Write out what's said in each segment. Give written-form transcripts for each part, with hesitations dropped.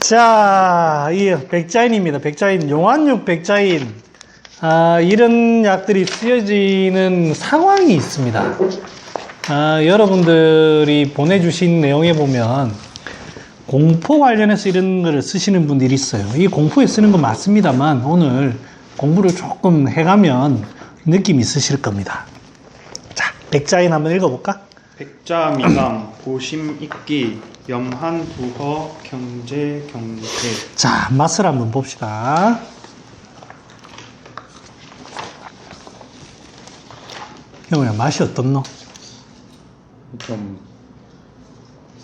자, 이 백자인입니다. 백자인, 용안육 백자인. 이런 약들이 쓰여지는 상황이 있습니다. 여러분들이 보내주신 내용에 보면 공포 관련해서 이런 거를 쓰시는 분들이 있어요. 이 공포에 쓰는 건 맞습니다만 오늘 공부를 조금 해가면 느낌이 있으실 겁니다. 자, 백자인 한번 읽어볼까? 백자미감, 보심익기, 염한부허, 경제. 자, 맛을 한번 봅시다. 형우야, 맛이 어떻노? 좀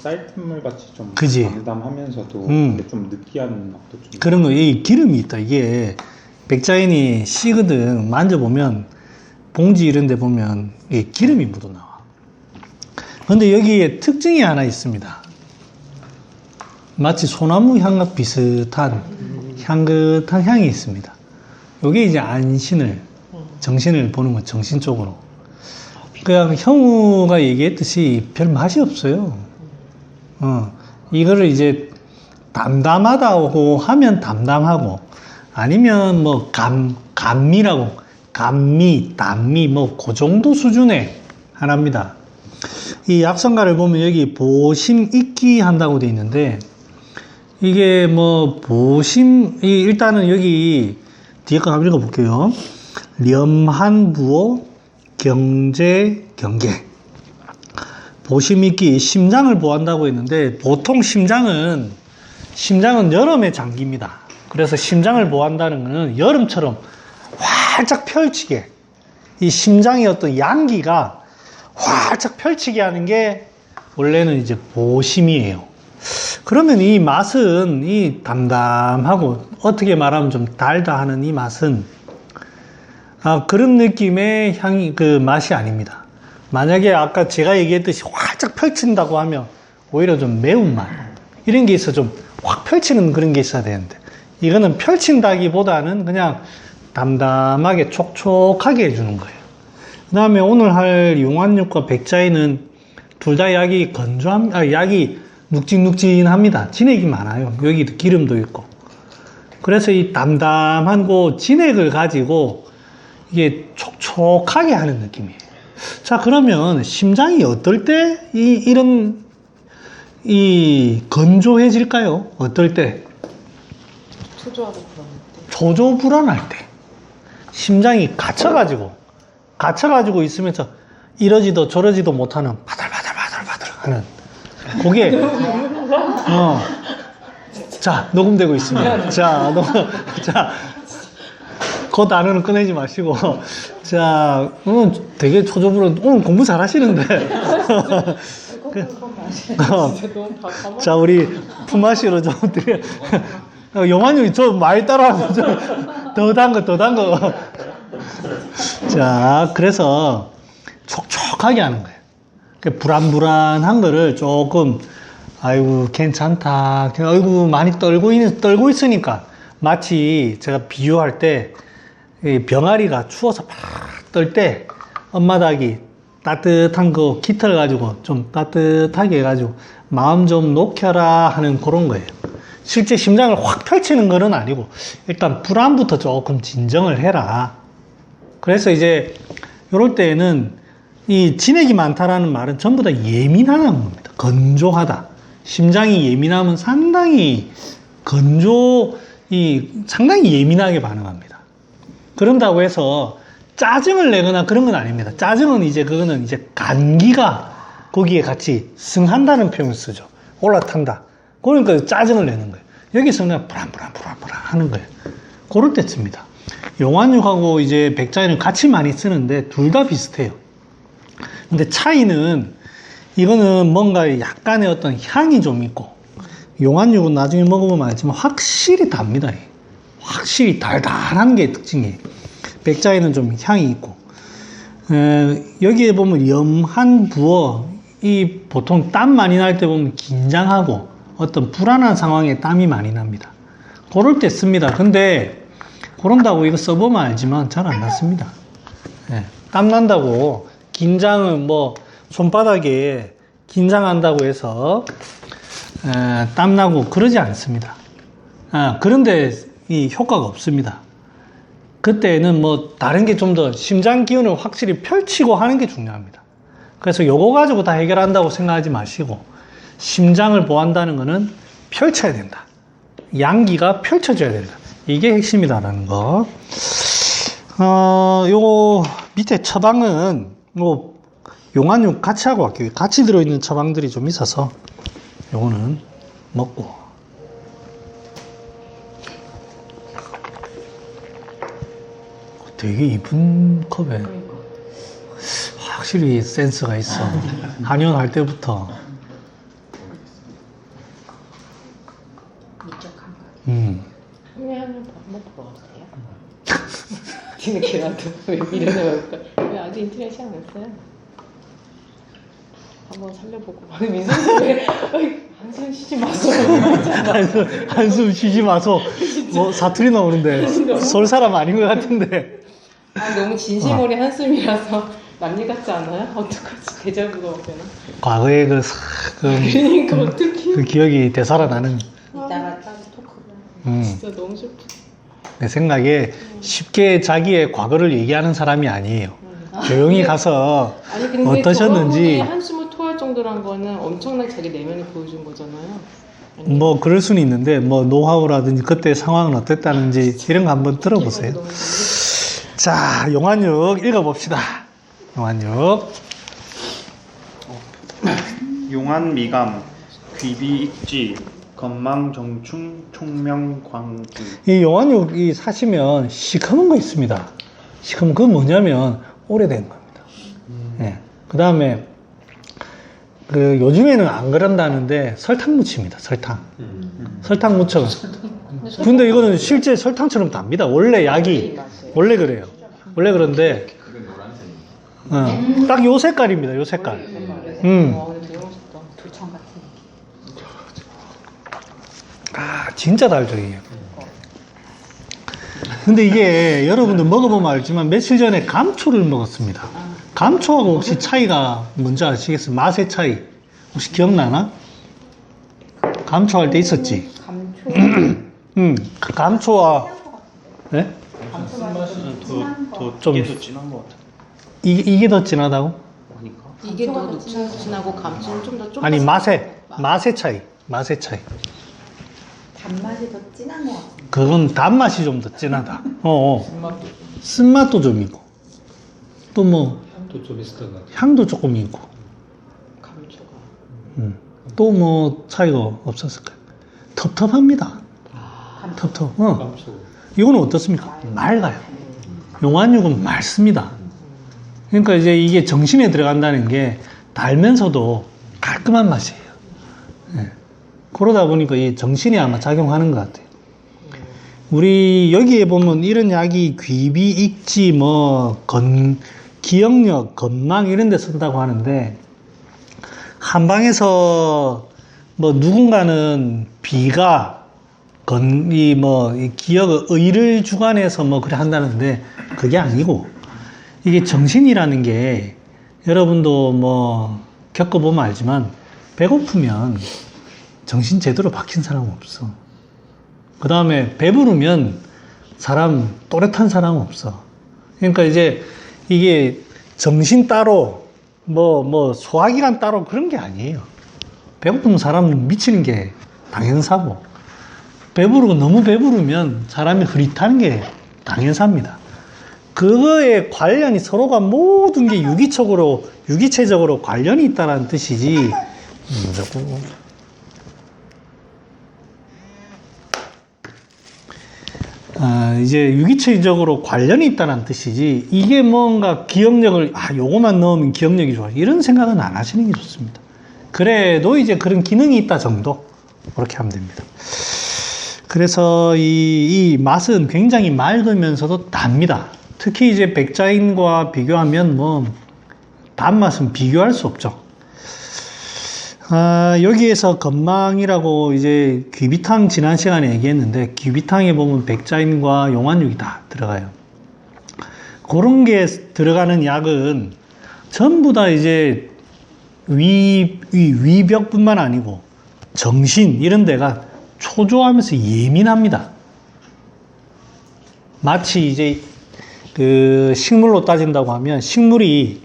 쌀뜨물 같이 좀 그지? 담담하면서도 근데 좀 느끼한 맛도 좀 그런 거, 이 기름이 있다. 이게 백자인이 씨거든. 만져보면 봉지 이런 데 보면 이게 기름이 묻어나와. 근데 여기에 특징이 하나 있습니다. 마치 소나무 향과 비슷한 향긋한 향이 있습니다. 요게 이제 안신을, 정신을 보는 거, 정신 쪽으로. 그냥 형우가 얘기했듯이 별 맛이 없어요. 이거를 이제 담담하다고 하면 담담하고, 아니면 뭐 감미라고, 감미, 단미, 뭐 그 정도 수준의 하나입니다. 이 약성가를 보면 여기 보심 익기 한다고 되어 있는데, 이게 뭐 보심, 일단은 여기 뒤에 거 한번 읽어볼게요. 염한부호, 경제, 경계. 보심 익기, 심장을 보한다고 했는데, 보통 심장은 여름에 잠깁니다. 그래서 심장을 보한다는 것은 여름처럼 활짝 펼치게, 이 심장의 어떤 양기가 활짝 펼치게 하는 게 원래는 이제 보심이에요. 그러면 이 맛은, 이 담담하고 어떻게 말하면 좀 달다 하는 이 맛은 그런 느낌의 향이, 그 맛이 아닙니다. 만약에 아까 제가 얘기했듯이 활짝 펼친다고 하면 오히려 좀 매운맛, 이런 게 있어, 좀 확 펼치는 그런 게 있어야 되는데, 이거는 펼친다기보다는 그냥 담담하게 촉촉하게 해주는 거예요. 그 다음에 오늘 할 용안육과 백자인은 둘 다 약이 약이 눅진눅진합니다. 진액이 많아요. 여기도 기름도 있고. 그래서 이 담담한 그 진액을 가지고 이게 촉촉하게 하는 느낌이에요. 자, 그러면 심장이 어떨 때 이런 건조해질까요? 어떨 때? 초조하고 불안할 때. 초조 불안할 때. 심장이 갇혀가지고 있으면서 이러지도 저러지도 못하는 바들바들 하는 그게 자, 녹음되고 있습니다. 자, 그 단어는 꺼내지 마시고, 자, 오늘 되게 초조불안, 오늘 공부 잘 하시는데. 자, 우리 품앗이로 좀 드려. 용환이 저 많이 따라하고, 더 단 거. 자, 그래서 촉촉하게 하는 거예요. 불안한 거를 조금, 아이고, 괜찮다. 아이고, 많이 떨고 있으니까. 마치 제가 비유할 때, 병아리가 추워서 팍 떨 때, 엄마닭이 따뜻한 거 깃털 가지고 좀 따뜻하게 해가지고, 마음 좀 녹여라 하는 그런 거예요. 실제 심장을 확 펼치는 건 아니고, 일단 불안부터 조금 진정을 해라. 그래서 이제, 요럴 때에는 이 진액이 많다라는 말은 전부 다 예민하다는 겁니다. 건조하다. 심장이 예민하면 상당히 상당히 예민하게 반응합니다. 그런다고 해서 짜증을 내거나 그런 건 아닙니다. 짜증은 그거는 감기가 거기에 같이 승한다는 표현을 쓰죠. 올라탄다. 그러니까 짜증을 내는 거예요. 여기서는 불안 하는 거예요. 그럴 때 씁니다. 용안육하고 이제 백자인은 같이 많이 쓰는데 둘 다 비슷해요. 근데 차이는 이거는 뭔가 약간의 어떤 향이 좀 있고, 용안육은 나중에 먹어보면 알지만 확실히 답니다. 확실히 달달한 게 특징이에요. 백자인은 좀 향이 있고, 여기에 보면 염한부어, 보통 땀 많이 날 때 보면 긴장하고 어떤 불안한 상황에 땀이 많이 납니다. 그럴 때 씁니다. 근데 그런다고 이거 써보면 알지만 잘 안 났습니다. 땀 난다고 긴장은 뭐 손바닥에 긴장한다고 해서 땀나고 그러지 않습니다. 그런데 이 효과가 없습니다. 그때는 뭐 다른 게 좀 더 심장 기운을 확실히 펼치고 하는 게 중요합니다. 그래서 요거 가지고 다 해결한다고 생각하지 마시고 심장을 보호한다는 거는 펼쳐야 된다. 양기가 펼쳐져야 된다. 이게 핵심이다라는 거. 요거 밑에 처방은 뭐 용안육 같이 하고 갈게요. 같이 들어있는 처방들이 좀 있어서 요거는 먹고. 되게 이쁜 컵에 확실히 센스가 있어. 한의원 할 때부터. 한번 밥 먹고 가세요. 뒤늦게라도 왜 미련을 왜 아직 인터넷 시간 냈어요? 한번 살려보고 민선이 왜 한숨 쉬지 마소. 한숨 쉬지 마소. 뭐 사투리 나오는데 서울 사람 아닌 것 같은데. 너무 진심 어린 한숨이라서 남일 같지 않아요? 어떡하지? 데자부가 되나? 과거의 그러니까 어떡해. 그 기억이 되살아나는. 이따가 따로 토크. 진짜 너무 슬퍼. 내 생각에 쉽게 자기의 과거를 얘기하는 사람이 아니에요. 조용히 가서 아니 근데 어떠셨는지. 저분이 한숨을 토할 정도란 거는 엄청나게 자기 내면을 보여준 거잖아요. 아니, 뭐 그럴 수는 있는데 뭐 노하우라든지 그때 상황은 어땠다는지 이런 거 한번 들어보세요. 너무 자, 용안육 읽어봅시다. 용안육. 용안 미감, 귀비 익지, 건망 정충, 총명 광기. 이 용안육이 사시면 시커먼 거 있습니다. 시커먼 그건 뭐냐면 오래된 겁니다. 예. 그 다음에 그 요즘에는 안 그런다는데 설탕 묻힙니다. 설탕. 설탕 묻혀. 근데 이거는 실제 설탕처럼 답니다. 원래 약이 원래 그래요. 원래 그런데 딱 요 색깔입니다. 요 색깔. 와 근데 되게 멋있다. 돌청 같은. 진짜 달죠 이게. 근데 이게 여러분들 먹어보면 알지만 며칠 전에 감초를 먹었습니다. 감초하고 혹시 차이가 뭔지 아시겠어요? 맛의 차이 혹시 기억나나? 감초할 때 있었지? 그 감초와 네? 더 좀- 이게 더 진한 것 같아. 이게 더 진하다고? 아닌가? 이게 더 녹진하고 감칠은 좀 아니 맛의 차이 단맛이 더 진한 것 같아요. 그건 단맛이 좀 더 진하다. 쓴맛도 좀 있고 또 뭐 또 좀 있을 것 같아요. 향도 조금 있고 감초가. 또 뭐 차이가 없었을까요? 텁텁합니다. 텁텁. 깜짝. 이거는 어떻습니까? 맑아요. 용안육은 맑습니다. 그러니까 이제 이게 정신에 들어간다는 게 달면서도 깔끔한 맛이에요. 예. 그러다 보니까 이 정신이 아마 작용하는 것 같아요. 우리 여기에 보면 이런 약이 귀비, 익지, 기억력, 건망 이런 데 쓴다고 하는데 한방에서 뭐 누군가는 비가 이 기억, 의를 주관해서 뭐 그래 한다는데 그게 아니고 이게 정신이라는 게 여러분도 뭐 겪어보면 알지만 배고프면 정신 제대로 박힌 사람은 없어. 그 다음에 배부르면 사람 또렷한 사람은 없어. 그러니까 이제 이게 정신 따로 소화기관 따로 그런 게 아니에요. 배고프면 사람은 미치는 게 당연사고 배부르고 너무 배부르면 사람이 흐릿하는 게 당연사입니다. 그거에 관련이 서로가 모든 게 유기체적으로 관련이 있다는 뜻이지. 이제 유기체적으로 관련이 있다는 뜻이지 이게 뭔가 기억력을 요거만 넣으면 기억력이 좋아 이런 생각은 안 하시는 게 좋습니다. 그래도 이제 그런 기능이 있다 정도 그렇게 하면 됩니다. 그래서 이 맛은 굉장히 맑으면서도 답니다. 특히 이제 백자인과 비교하면 뭐 단맛은 비교할 수 없죠. 여기에서 건망이라고 이제 귀비탕 지난 시간에 얘기했는데 귀비탕에 보면 백자인과 용안육이 다 들어가요. 그런 게 들어가는 약은 전부 다 이제 위벽뿐만 아니고 정신 이런 데가 초조하면서 예민합니다. 마치 이제 그 식물로 따진다고 하면 식물이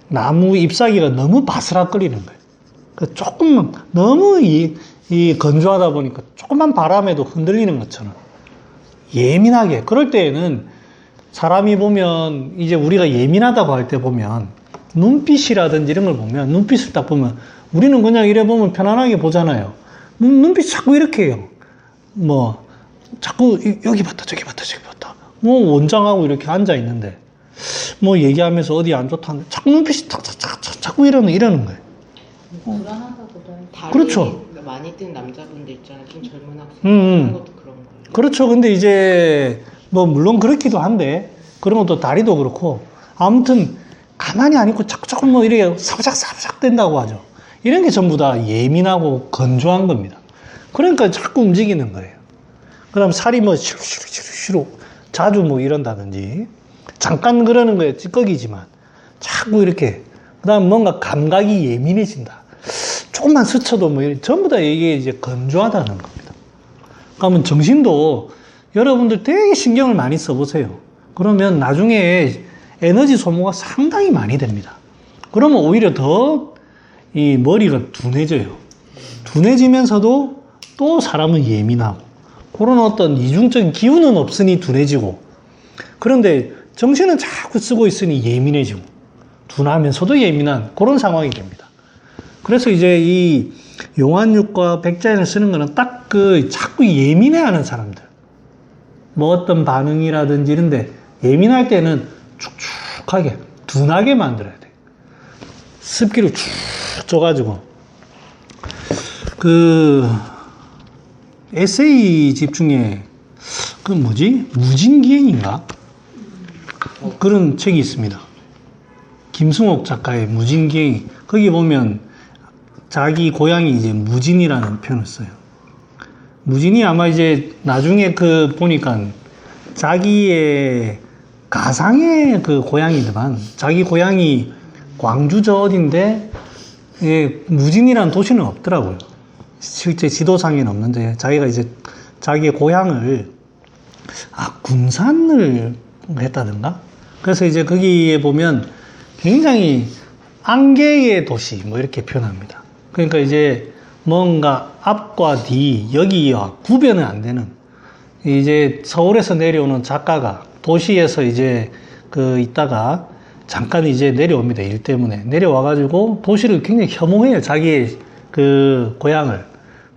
나무 잎사귀가 너무 바스락거리는 거예요. 그 조금 너무 이 건조하다 보니까 조금만 바람에도 흔들리는 것처럼 예민하게. 그럴 때에는 사람이 보면 이제 우리가 예민하다고 할 때 보면 눈빛이라든지 이런 걸 보면 눈빛을 딱 보면 우리는 그냥 이래 보면 편안하게 보잖아요. 눈빛 자꾸 이렇게 해요. 뭐 자꾸 여기 봤다 저기 봤다 저기 봤다. 뭐 원장하고 이렇게 앉아 있는데 뭐 얘기하면서 어디 안 좋다는데 자꾸 눈빛이 자꾸 이러는 거예요. 불안하다보다 다리 그렇죠. 많이 뜬 남자분들 있잖아요. 좀 젊은 학생 그런 것도 그런 거예요. 그렇죠. 근데 이제 뭐 물론 그렇기도 한데 그런 것도 다리도 그렇고 아무튼 가만히 안 있고 자꾸 뭐 이렇게 사부작 된다고 하죠. 이런 게 전부 다 예민하고 건조한 겁니다. 그러니까 자꾸 움직이는 거예요. 그 다음 살이 뭐 시루시루 자주 뭐 이런다든지 잠깐 그러는 거에 찌꺼기지만 자꾸 이렇게 그 다음 뭔가 감각이 예민해진다. 조금만 스쳐도 뭐 전부 다 이게 이제 건조하다는 겁니다. 그러면 정신도 여러분들 되게 신경을 많이 써보세요. 그러면 나중에 에너지 소모가 상당히 많이 됩니다. 그러면 오히려 더 이 머리가 둔해져요. 둔해지면서도 또 사람은 예민하고 그런 어떤 이중적인 기운은 없으니 둔해지고 그런데 정신은 자꾸 쓰고 있으니 예민해지고 둔하면서도 예민한 그런 상황이 됩니다. 그래서 이제 이 용환육과 백자연을 쓰는 거는 딱 그 자꾸 예민해하는 사람들 뭐 어떤 반응이라든지 이런데 예민할 때는 축축하게 둔하게 만들어야 돼. 습기를 축 줘가지고 그 에세이집 중에 그 뭐지 무진기행인가 그런 책이 있습니다. 김승옥 작가의 무진기행. 거기 보면 자기 고향이 이제 무진이라는 표현을 써요. 무진이 아마 이제 나중에 그 보니까 자기의 가상의 그 고향이더만 자기 고향이 광주 저 어딘데 무진이라는 도시는 없더라고요. 실제 지도상에는 없는데 자기가 이제 자기의 고향을 군산을 했다든가 그래서 이제 거기에 보면 굉장히 안개의 도시 뭐 이렇게 표현합니다. 그러니까 이제 뭔가 앞과 뒤 여기와 구별은 안 되는 이제 서울에서 내려오는 작가가 도시에서 이제 그 있다가 잠깐 이제 내려옵니다. 일 때문에 내려와가지고 도시를 굉장히 혐오해요. 자기의 그 고향을.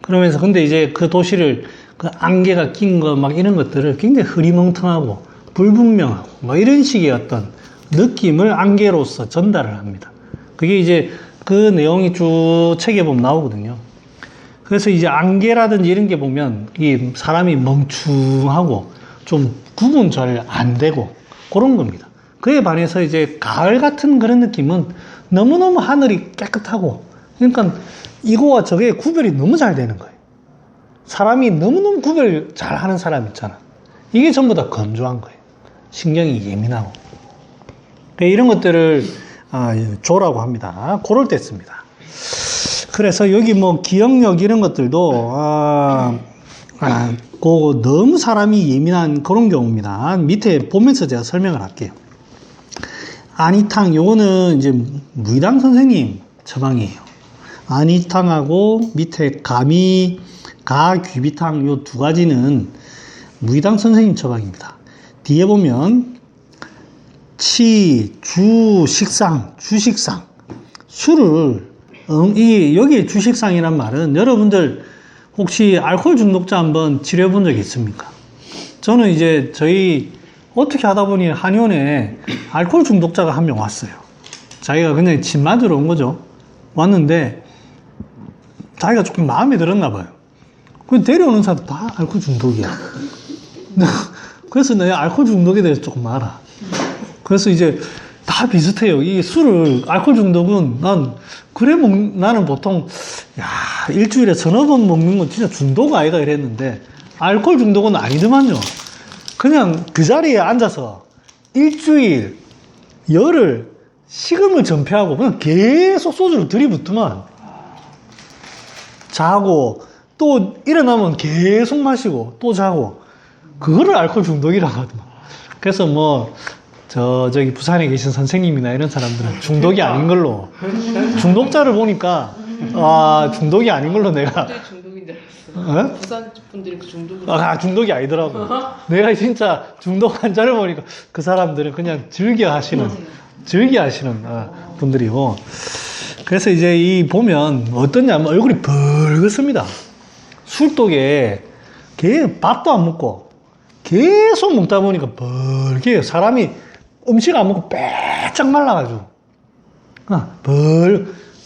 그러면서 근데 이제 그 도시를 그 안개가 낀 거 막 이런 것들을 굉장히 흐리멍텅하고 불분명하고 뭐 이런 식의 어떤 느낌을 안개로서 전달을 합니다. 그게 이제 그 내용이 쭉 책에 보면 나오거든요. 그래서 이제 안개라든지 이런 게 보면 이 사람이 멍충하고 좀 구분 잘 안 되고 그런 겁니다. 그에 반해서 이제 가을 같은 그런 느낌은 너무너무 하늘이 깨끗하고 그러니까 이거와 저게 구별이 너무 잘 되는 거예요. 사람이 너무너무 구별 잘 하는 사람 있잖아. 이게 전부 다 건조한 거예요. 신경이 예민하고. 이런 것들을 조라고 합니다. 그럴 때 씁니다. 그래서 여기 뭐 기억력 이런 것들도 그거 너무 사람이 예민한 그런 경우입니다. 밑에 보면서 제가 설명을 할게요. 아니탕 요거는 이제 무의당 선생님 처방이에요. 아니탕하고 밑에 가미 가귀비탕 요 두 가지는 무의당 선생님 처방입니다. 뒤에 보면 치, 주, 식상, 주식상 술을 여기에 주식상이란 말은 여러분들 혹시 알코올 중독자 한번 치료해 본 적 있습니까? 저는 이제 저희 어떻게 하다 보니 한의원에 알코올 중독자가 한 명 왔어요. 자기가 그냥 침 맞으러 온 거죠. 왔는데 자기가 조금 마음에 들었나 봐요. 그 데려오는 사람 다 알코올 중독이야. 그래서 내가 알코올 중독에 대해서 조금 알아. 그래서 이제 다 비슷해요. 이 술을 알코올 중독은 나는 보통 일주일에 서너 번 먹는 건 진짜 중독 아이가 이랬는데 알코올 중독은 아니더만요. 그냥 그 자리에 앉아서 일주일 열흘 식음을 전폐하고 그냥 계속 소주를 들이붓더만 자고 또 일어나면 계속 마시고 또 자고 그거를 알코올 중독이라고 하더만. 그래서 뭐 저기 부산에 계신 선생님이나 이런 사람들은 중독이 아닌 걸로 중독자를 보니까 아 중독이 아닌 걸로 내가 분들이 중독인 줄 알았어. 어? 부산 분들이 그 중독을. 중독이 아니더라고. 내가 진짜 중독 환자를 보니까 그 사람들은 그냥 즐겨 하시는 분들이고. 그래서 이제 이 보면 어떠냐면 얼굴이 벌겋습니다. 술독에 밥도 안 먹고 계속 먹다 보니까 벌게요. 사람이 음식 안 먹고 빼짝 말라가지고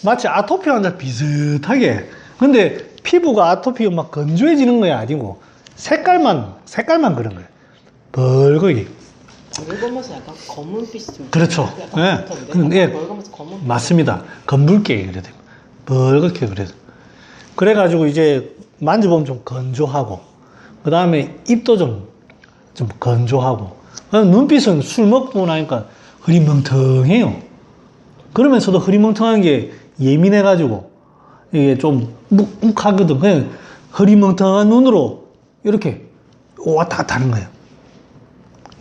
마치 아토피 환자 비슷하게. 근데 피부가 아토피가 막 건조해지는 거 아니고 색깔만 그런 거예요. 벌겋게. 벌거면서 약간 검은빛. 그렇죠. 예. 근데 벌거면서 검은. 맞습니다. 검붉게 그래야 돼요. 벌겋게 그래야 돼요. 그래가지고 이제 만져보면 좀 건조하고, 그 다음에 입도 좀 건조하고, 눈빛은 술 먹고 나니까 흐리멍텅해요. 그러면서도 흐리멍텅한 게 예민해가지고 이게 좀 묵묵하거든. 그냥 흐리멍텅한 눈으로 이렇게 왔다 갔다 하는 거예요.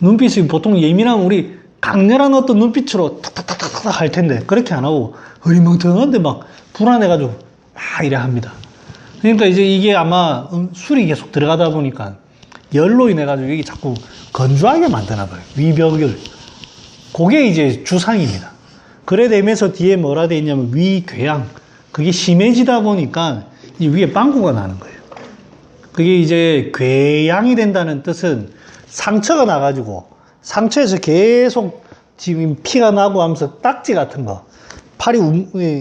눈빛이 보통 예민하면 우리 강렬한 어떤 눈빛으로 탁탁탁탁 할 텐데 그렇게 안 하고 흐리멍텅한데 막 불안해가지고 막 이래 합니다. 그러니까 이제 이게 아마 술이 계속 들어가다 보니까 열로 인해가지고 이게 자꾸 건조하게 만드나 봐요. 위벽을. 그게 이제 주상입니다. 그래 되면서 뒤에 뭐라 돼 있냐면 위궤양. 그게 심해지다 보니까 이 위에 빵꾸가 나는 거예요. 그게 이제 궤양이 된다는 뜻은 상처가 나가지고 상처에서 계속 지금 피가 나고 하면서 딱지 같은 거 팔이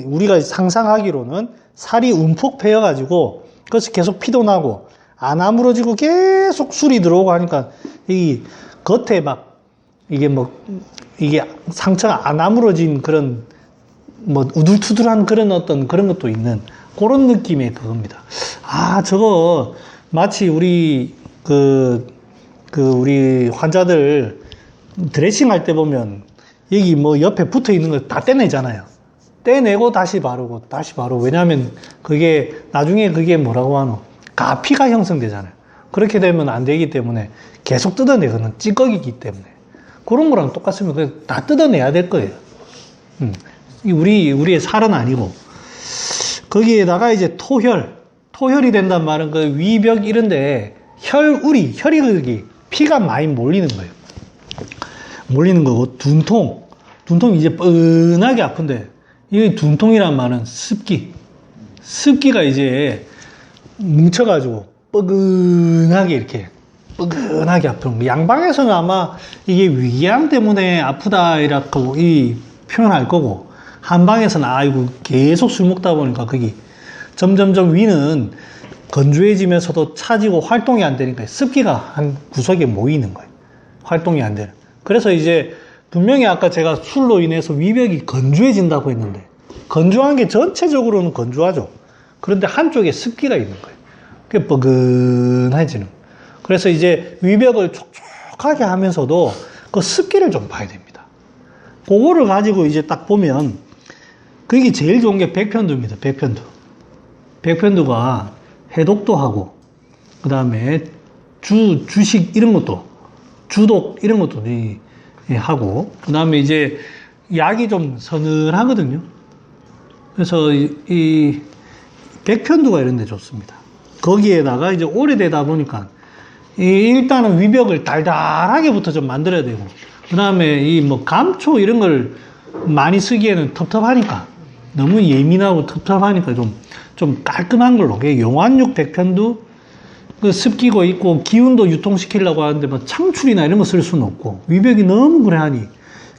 우리가 상상하기로는 살이 움푹 패여가지고 그래서 계속 피도 나고 안 아물어지고 계속 술이 들어오고 하니까 이 겉에 막 이게 상처가 안 아물어진 그런 뭐 우둘투둘한 그런 어떤 그런 것도 있는 그런 느낌의 그겁니다. 저거 마치 우리 우리 환자들 드레싱 할 때 보면 여기 뭐 옆에 붙어 있는 거 다 떼내잖아요. 떼내고 다시 바르고 다시 바르고. 왜냐하면 그게 나중에 그게 뭐라고 하노? 가피가 형성되잖아요. 그렇게 되면 안 되기 때문에 계속 뜯어내거든. 찌꺼기이기 때문에. 그런 거랑 똑같습니다. 다 뜯어내야 될 거예요. 우리의 살은 아니고. 거기에다가 이제 토혈이 된단 말은 그 위벽 이런데 혈이 거기 피가 많이 몰리는 거예요. 몰리는 거고, 둔통이 이제 뻔하게 아픈데, 이 둔통이란 말은 습기가 이제 뭉쳐가지고 뻐근하게 아픈 거. 양방에서는 아마 이게 위궤양 때문에 아프다 이라고 표현할 거고, 한방에서는 이거 계속 술 먹다 보니까 거기 점점점 위는 건조해지면서도 차지고 활동이 안 되니까 습기가 한 구석에 모이는 거예요. 활동이 안 되는. 그래서 이제 분명히 아까 제가 술로 인해서 위벽이 건조해진다고 했는데 건조한 게 전체적으로는 건조하죠. 그런데 한쪽에 습기가 있는 거예요. 그게 뻐근해지는 거예요. 그래서 이제 위벽을 촉촉하게 하면서도 그 습기를 좀 봐야 됩니다. 그거를 가지고 이제 딱 보면 그게 제일 좋은 게 백편두입니다. 백편두가 해독도 하고, 그 다음에 주식 이런 것도, 주독 이런 것도 하고, 그 다음에 이제 약이 좀 서늘하거든요. 그래서 이 백편두가 이런 데 좋습니다. 거기에다가 이제 오래되다 보니까 일단은 위벽을 달달하게부터 좀 만들어야 되고, 그 다음에 이 뭐 감초 이런 걸 많이 쓰기에는 텁텁하니까, 너무 예민하고 텁텁하니까 좀 깔끔한 걸로. 용환육 백편두, 그 습기고 있고 기운도 유통시키려고 하는데 뭐 창출이나 이런 거 쓸 수는 없고, 위벽이 너무 그래 하니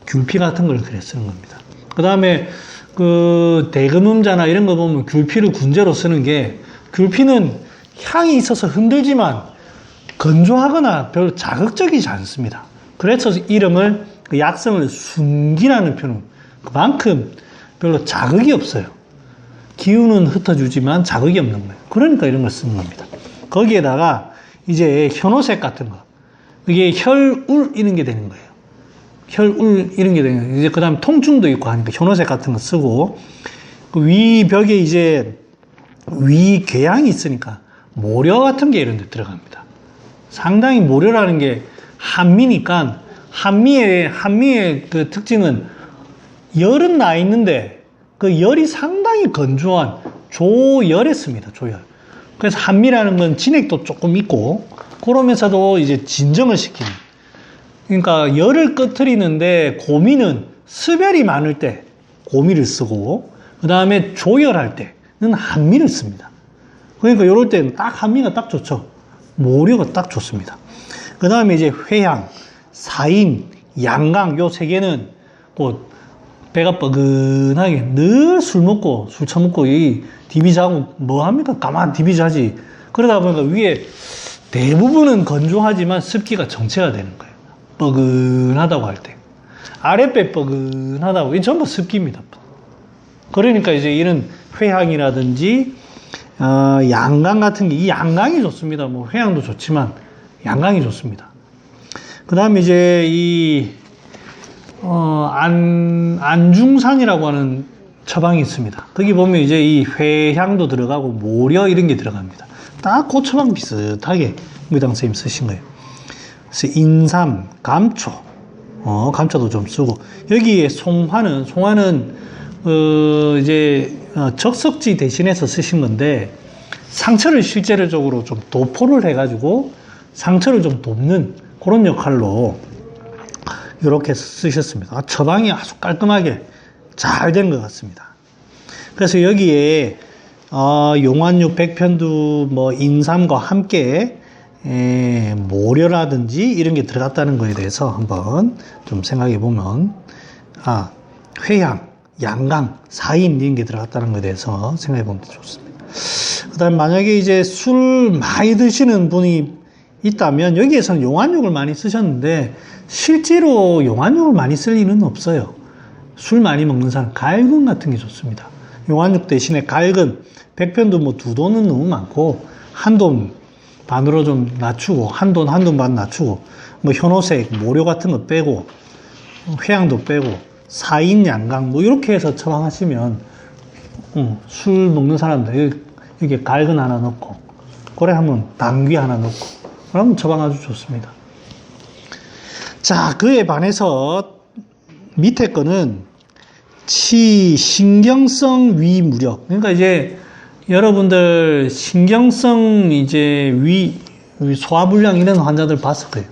귤피 같은 걸 그래 쓰는 겁니다. 그 다음에 그 대금음자나 이런 거 보면 귤피를 군제로 쓰는 게, 귤피는 향이 있어서 흔들지만 건조하거나 별로 자극적이지 않습니다. 그래서 이름을, 그 약성을 순기라는 표현, 그만큼 별로 자극이 없어요. 기운은 흩어주지만 자극이 없는 거예요. 그러니까 이런 걸 쓰는 겁니다. 거기에다가 이제 현오색 같은 거, 이게 혈울 이런 게 되는 거예요. 혈울 이런 게 되는 거예요. 이제 그 다음에 통증도 있고 하니까 현오색 같은 거 쓰고, 그 위벽에 이제 위궤양이 있으니까 모려 같은 게 이런 데 들어갑니다. 상당히 모려라는 게 한미니까 한미의 그 특징은 열은 나 있는데 그 열이 상당히 건조한 조열에 씁니다. 조열. 그래서 한미라는 건 진액도 조금 있고 그러면서도 이제 진정을 시키는. 그러니까 열을 끄트리는데 고미는 습열이 많을 때 고미를 쓰고 그 다음에 조열할 때는 한미를 씁니다. 그러니까 이럴 때는 딱 한미가 딱 좋죠. 모려가 딱 좋습니다. 그 다음에 이제 회향, 사인, 양강 요 세 개는 또 배가 뻐근하게 늘 술 먹고 술 처먹고 이 디비 자고 뭐 합니까? 가만 디비 자지. 그러다 보니까 위에 대부분은 건조하지만 습기가 정체가 되는 거예요. 뻐근하다고 할 때. 아랫배 뻐근하다고. 이 전부 습기입니다. 그러니까 이제 이런 회향이라든지 양강 같은 게 이 양강이 좋습니다. 뭐 회향도 좋지만 양강이 좋습니다. 그 다음에 이제 이 안중산이라고 하는 처방이 있습니다. 거기 보면 이제 이 회향도 들어가고 모려 이런 게 들어갑니다. 딱 그 처방 비슷하게 무당 선생님 쓰신 거예요. 그래서 인삼, 감초, 감초도 좀 쓰고 여기에 송화는 이제 적석지 대신해서 쓰신 건데 상처를 실제적으로 좀 도포를 해가지고 상처를 좀 돕는 그런 역할로 이렇게 쓰셨습니다. 처방이 아주 깔끔하게 잘 된 것 같습니다. 그래서 여기에 용환육, 백편두, 뭐 인삼과 함께 모려라든지 이런 게 들어갔다는 거에 대해서 한번 좀 생각해 보면 회향, 양강, 사인 이런 게 들어갔다는 거에 대해서 생각해 보면 좋습니다. 그 다음에 만약에 이제 술 많이 드시는 분이 있다면 여기에서는 용환육을 많이 쓰셨는데 실제로 용환육을 많이 쓸 일은 없어요. 술 많이 먹는 사람 갈근 같은 게 좋습니다. 용환육 대신에 갈근, 백편도 뭐 2돈은 너무 많고 한돈 반으로 좀 낮추고 한돈 반 낮추고 뭐 현오색, 모료 같은 거 빼고 회향도 빼고 사인, 양강 뭐 이렇게 해서 처방하시면 술 먹는 사람들 여기 갈근 하나 넣고 그래 하면 당귀 하나 넣고 그러면 처방 아주 좋습니다. 자, 그에 반해서 밑에 거는 신경성 위무력. 그러니까 이제 여러분들 신경성 이제 소화불량 이런 환자들 봤을 거예요.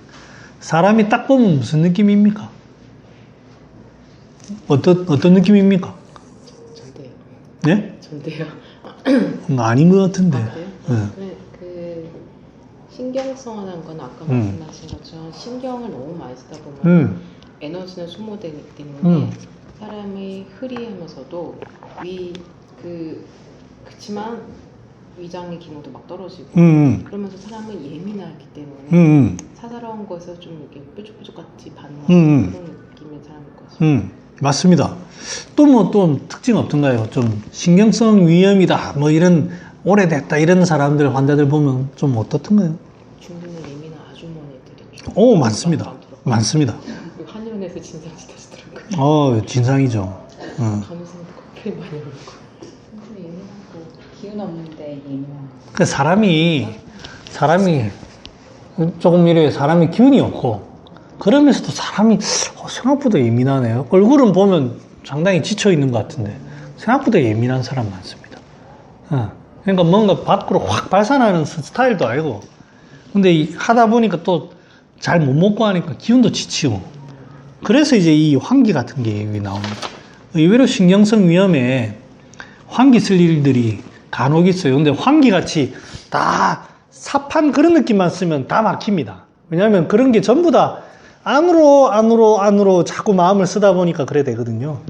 사람이 딱 보면 무슨 느낌입니까? 어떤 느낌입니까? 절대요. 네? 절대요. 아닌 것 같은데. 그래요? 네. 그 신경성이라는 건 아까 말씀하신 것처럼 신경을 너무 많이 쓰다 보면 에너지는 소모되기 때문에 사람이 흐리하면서도 그렇지만 위장의 기능도 막 떨어지고 그러면서 사람은 예민하기 때문에 사사로운 것에서 좀 이렇게 뾰족뾰족같이 반응하는 그런 느낌의 사람일 거죠. 맞습니다. 또 특징 없던가요? 좀 신경성 위염이다 뭐 이런 오래됐다 이런 사람들 환자들 보면 좀 어떻던가요? 중년의 예민한 아주머니들이 오, 많습니다. 많습니다. 한의원에서 진상 지도시더라고요. 진상이죠. 간호사님도 커플이 많이 오고. 근데 예민하고 기운 없는데 예민한. 그 사람이 조금 이래 사람이 기운이 없고 그러면서도 사람이 생각보다 예민하네요. 얼굴은 보면 상당히 지쳐 있는 것 같은데 생각보다 예민한 사람 많습니다. 그러니까 뭔가 밖으로 확 발산하는 스타일도 아니고 근데 하다 보니까 또 잘 못 먹고 하니까 기운도 지치고 그래서 이제 이 환기 같은 게 나옵니다. 의외로 신경성 위염에 환기 쓸 일들이 간혹 있어요. 근데 환기 같이 다 삽한 그런 느낌만 쓰면 다 막힙니다. 왜냐하면 그런 게 전부 다 안으로 자꾸 마음을 쓰다 보니까 그래 되거든요.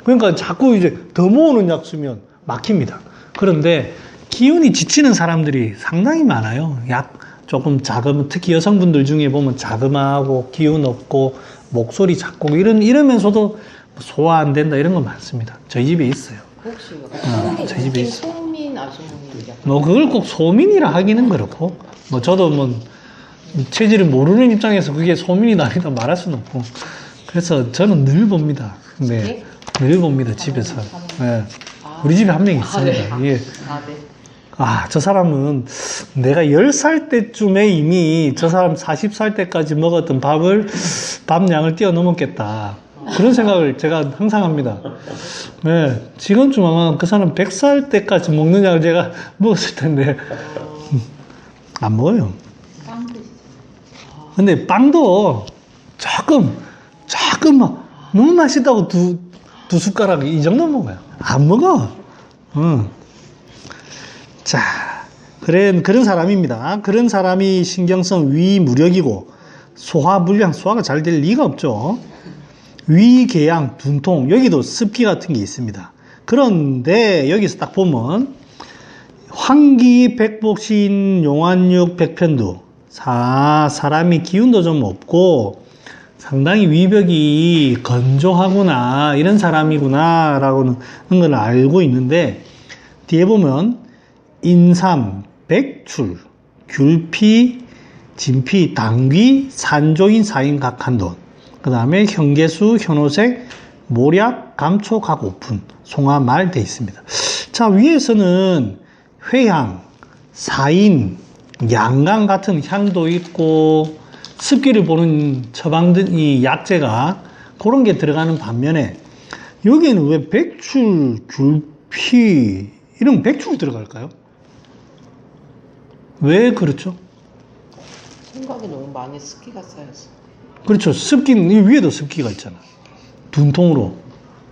그러니까 자꾸 이제 더 모으는 약 쓰면 막힙니다. 그런데 기운이 지치는 사람들이 상당히 많아요. 약 조금 특히 여성분들 중에 보면 자그마하고 기운 없고 목소리 작고 이러면서도 소화 안 된다 이런 거 많습니다. 저희 집에 있어요. 혹시 저희 집에 있어요. 소민 아주머니 뭐 그걸 꼭 소민이라 하기는 그렇고 뭐 저도 뭐 체질을 모르는 입장에서 그게 소민이다 아니다 말할 수는 없고 그래서 저는 늘 봅니다. 네, 늘 봅니다 집에서. 네. 우리 집에 한 명 있습니다. 네. 예. 네. 아, 저 사람은 내가 10살 때쯤에 이미 저 사람 40살 때까지 먹었던 밥량을 뛰어넘었겠다. 그런 생각을 제가 항상 합니다. 네, 지금쯤 아마 그 사람 100살 때까지 먹는 약을 제가 먹었을 텐데, 안 먹어요. 빵 드시죠. 근데 빵도 조금 막 너무 맛있다고 두 숟가락 이 정도 먹어요. 안 먹어. 자, 그런 사람입니다. 그런 사람이 신경성 위무력이고 소화가 잘 될 리가 없죠. 위궤양, 둔통, 여기도 습기 같은 게 있습니다. 그런데 여기서 딱 보면 황기, 백복신, 용환육, 백편두, 사람이 기운도 좀 없고 상당히 위벽이 건조하구나, 이런 사람이구나 라고는 걸 알고 있는데, 뒤에 보면 인삼, 백출, 귤피, 진피, 당귀, 산조인, 사인, 각한돈, 그 다음에 현계수, 현오색, 모략, 감초, 각 오픈, 송화, 말 돼 있습니다. 자, 위에서는 회향, 사인, 양강 같은 향도 있고 습기를 보는 처방든 이 약재가 그런 게 들어가는 반면에 여기에는 왜 백출, 귤피 이런 백출 들어갈까요? 왜 그렇죠? 생각에 너무 많이 습기가 쌓여서. 그렇죠. 습기는 이 위에도 습기가 있잖아. 둔통으로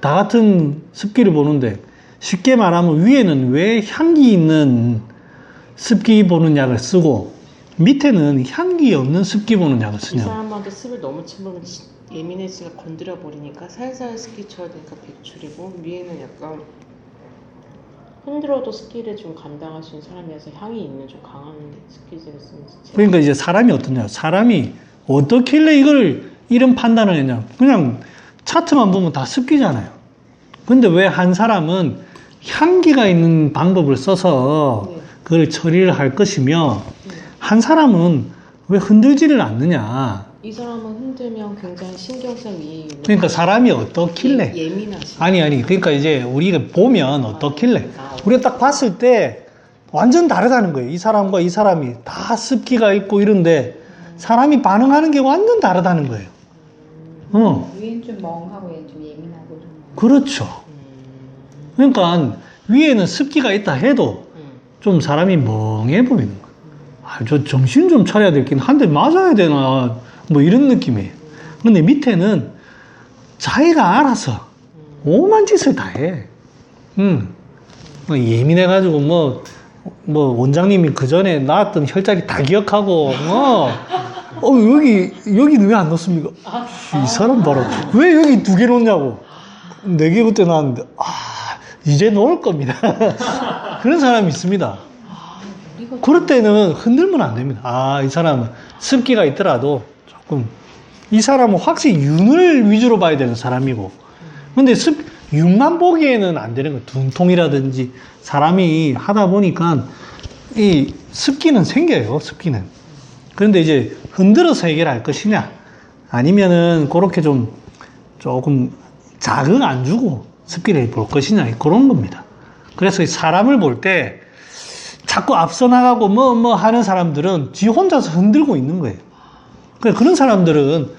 다 같은 습기를 보는데 쉽게 말하면 위에는 왜 향기 있는 습기 보는 약을 쓰고 밑에는 향기 없는 습기 보는 약을 이 쓰냐. 사람한테 습을 너무 치면 예민해지가 건드려 버리니까 살살 습기 쳐야 되니까 백출이고, 위에는 약간 흔들어도 습기를 좀 감당할 수 있는 사람이라서 향이 있는 좀 강한 습기질을 쓰는. 그러니까 이제 사람이 어떠냐. 사람이 어떻길래 이런 판단을 했냐. 그냥 차트만 보면 다 습기잖아요. 근데 왜 한 사람은 향기가 있는 방법을 써서 그걸 처리를 할 것이며 한 사람은 왜 흔들지를 않느냐. 이 사람은 흔들면 굉장히 신경성 이입이 있는. 그러니까 사람이 어떻길래. 예민하시. 아니 그러니까 이제 우리가 보면 어떻길래 우리가 딱 봤을 때 완전 다르다는 거예요. 이 사람과 이 사람이 다 습기가 있고 이런데 사람이 반응하는 게 완전 다르다는 거예요. 위엔 좀 멍하고 얘는 좀 예민하고 좀. 그렇죠. 그러니까 위에는 습기가 있다 해도 좀 사람이 멍해 보이는 거예요. 아, 저 정신 좀 차려야 되긴 한데 맞아야 되나 뭐 이런 느낌이에요. 근데 밑에는 자기가 알아서 오만 짓을 다 해. 예민해가지고 뭐 원장님이 그 전에 나왔던 혈자리 다 기억하고 여기는 왜 안 넣습니까? 이 사람 봐라. 왜 여기 2개 놓냐고. 4개 그때 나왔는데 이제 놓을 겁니다. 그런 사람이 있습니다. 그럴 때는 흔들면 안 됩니다. 이 사람은 습기가 있더라도 조금, 이 사람은 확실히 윤을 위주로 봐야 되는 사람이고, 근데 윤만 보기에는 안 되는 거예요. 둔통이라든지 사람이 하다 보니까 이 습기는 생겨요. 습기는. 그런데 이제 흔들어서 해결할 것이냐, 아니면은 그렇게 조금 자극 안 주고 습기를 볼 것이냐, 그런 겁니다. 그래서 사람을 볼 때 자꾸 앞서 나가고 뭐 하는 사람들은 지 혼자서 흔들고 있는 거예요. 그런 사람들은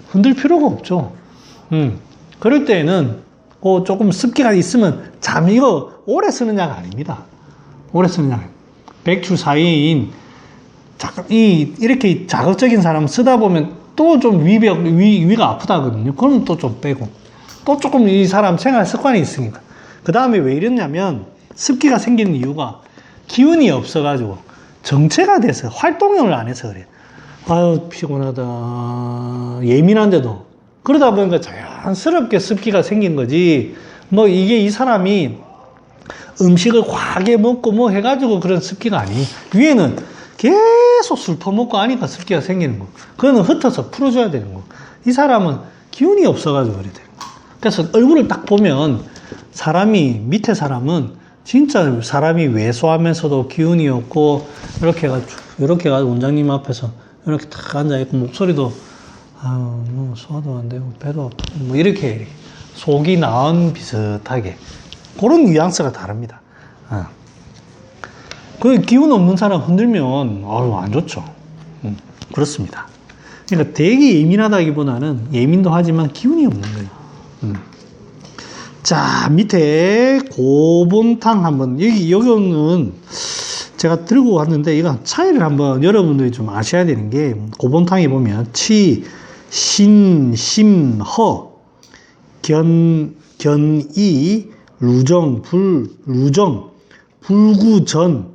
흔들 필요가 없죠. 그럴 때에는 조금 습기가 있으면 이거 오래 쓰는 약 아닙니다. 오래 쓰는 약. 백출사인 이렇게 자극적인 사람 쓰다 보면 또 좀 위가 아프다거든요. 그럼 또 좀 빼고 또 조금 이 사람 생활 습관이 있으니까. 그 다음에 왜 이러냐면 습기가 생기는 이유가 기운이 없어가지고 정체가 돼서 활동을 안 해서 그래. 아유 피곤하다. 예민한데도 그러다 보니까 자연스럽게 습기가 생긴 거지. 이게 이 사람이 음식을 과하게 먹고 해가지고 그런 습기가 아니. 위에는 계속 술 퍼먹고 하니까 습기가 생기는 거. 그거는 흩어서 풀어줘야 되는 거. 이 사람은 기운이 없어가지고 그래. 그래서 얼굴을 딱 보면 밑에 사람은 진짜 사람이 왜소하면서도 기운이 없고 이렇게 해가지고 원장님 앞에서 이렇게 딱 앉아있고 목소리도 소화도 안 되고 배도 아프고 이렇게 속이 나은 비슷하게 그런 뉘앙스가 다릅니다. 그 기운 없는 사람 흔들면 아유 안 좋죠. 그렇습니다. 그러니까 되게 예민하다기보다는 예민도 하지만 기운이 없는 거예요. 자, 밑에 고본탕 한번 여기는 제가 들고 왔는데 이거 차이를 한번 여러분들이 좀 아셔야 되는 게 고본탕에 보면 치, 신, 심, 허, 견이, 루정, 불구전,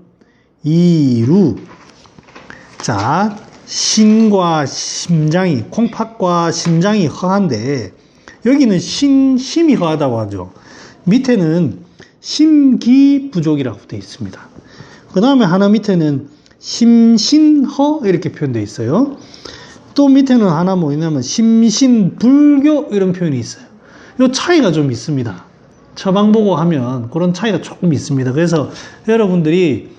이루. 자, 신과 심장이, 콩팥과 심장이 허한데 여기는 심이 허하다고 하죠. 밑에는 심기 부족이라고 되어 있습니다. 그 다음에 하나 밑에는 심신허 이렇게 표현되어 있어요. 또 밑에는 하나 뭐냐면 심신불교 이런 표현이 있어요. 이 차이가 좀 있습니다. 처방 보고 하면 그런 차이가 조금 있습니다. 그래서 여러분들이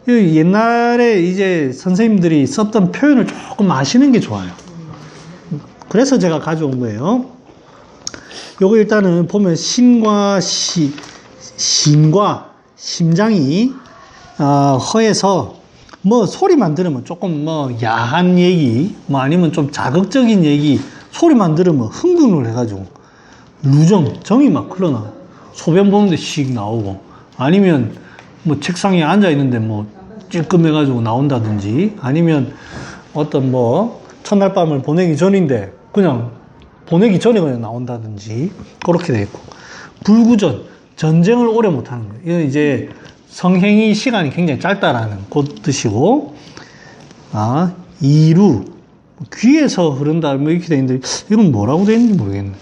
옛날에 이제 선생님들이 썼던 표현을 조금 아시는 게 좋아요. 그래서 제가 가져온 거예요. 요거 일단은 보면 신과 심장이 허해서 뭐 소리만 들으면 조금 뭐 야한 얘기 뭐 아니면 좀 자극적인 얘기 소리만 들으면 흥분을 해가지고 정이 막 흘러나 소변 보는데 씩 나오고 아니면 뭐 책상에 앉아 있는데 뭐 찔끔해가지고 나온다든지 아니면 어떤 뭐 첫날 밤을 보내기 전인데 그냥 보내기 전에 그냥 나온다든지 그렇게 돼 있고 불구전 전쟁을 오래 못하는 거예요. 이건 이제 성행위 시간이 굉장히 짧다라는 그 뜻이고 이루 귀에서 흐른다 뭐 이렇게 돼 있는데 이건 뭐라고 돼 있는지 모르겠네.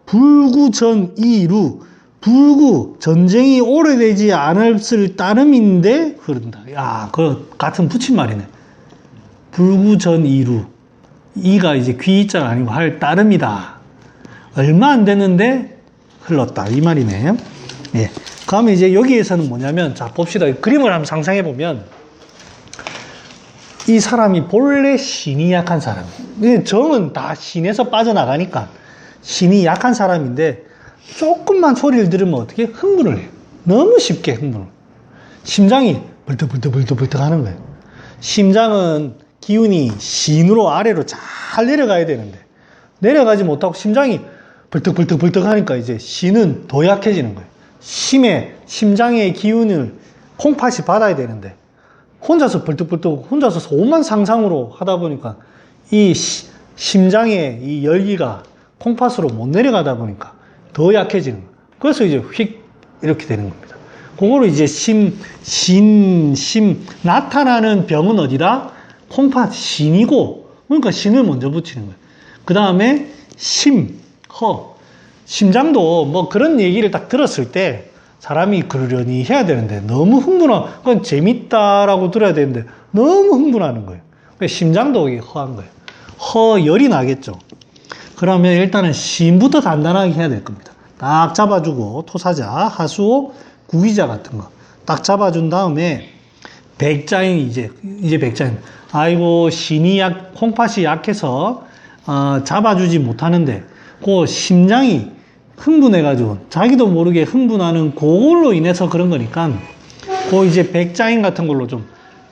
불구전 이루 불구 전쟁이 오래되지 않았을 따름인데 흐른다. 야, 그 같은 붙임말이네. 불구전 이루 이가 이제 귀자가 아니고 할 따름이다. 얼마 안 됐는데 흘렀다 이 말이네. 예. 그러면 이제 여기에서는 뭐냐면 자 봅시다. 그림을 한번 상상해 보면 이 사람이 본래 신이 약한 사람. 정은 다 신에서 빠져나가니까 신이 약한 사람인데 조금만 소리를 들으면 어떻게 흥분을 해요. 너무 쉽게 흥분을. 심장이 벌떡벌떡 하는 거예요. 심장은 기운이 신으로 아래로 잘 내려가야 되는데 내려가지 못하고 심장이 벌떡벌떡 하니까 이제 신은 더 약해지는 거예요. 심장의 기운을 콩팥이 받아야 되는데 혼자서 벌떡벌떡 혼자서 오만 상상으로 하다 보니까 이 심장의 이 열기가 콩팥으로 못 내려가다 보니까 더 약해지는 거예요. 그래서 이제 휙 이렇게 되는 겁니다. 그거를 이제 나타나는 병은 어디다? 콩팥 신이고 그러니까 신을 먼저 붙이는 거예요. 그 다음에 심장도 뭐 그런 얘기를 딱 들었을 때 사람이 그러려니 해야 되는데 너무 그건 재밌다라고 들어야 되는데 너무 흥분하는 거예요. 그러니까 심장도 허한 거예요. 허열이 나겠죠. 그러면 일단은 심부터 단단하게 해야 될 겁니다. 딱 잡아주고 토사자, 하수, 구기자 같은 거 딱 잡아준 다음에 백자인 이제 백자인 아이고 콩팥이 약해서 잡아주지 못하는데 그 심장이 흥분해가지고 자기도 모르게 흥분하는 그걸로 인해서 그런 거니까 그 이제 백자인 같은 걸로 좀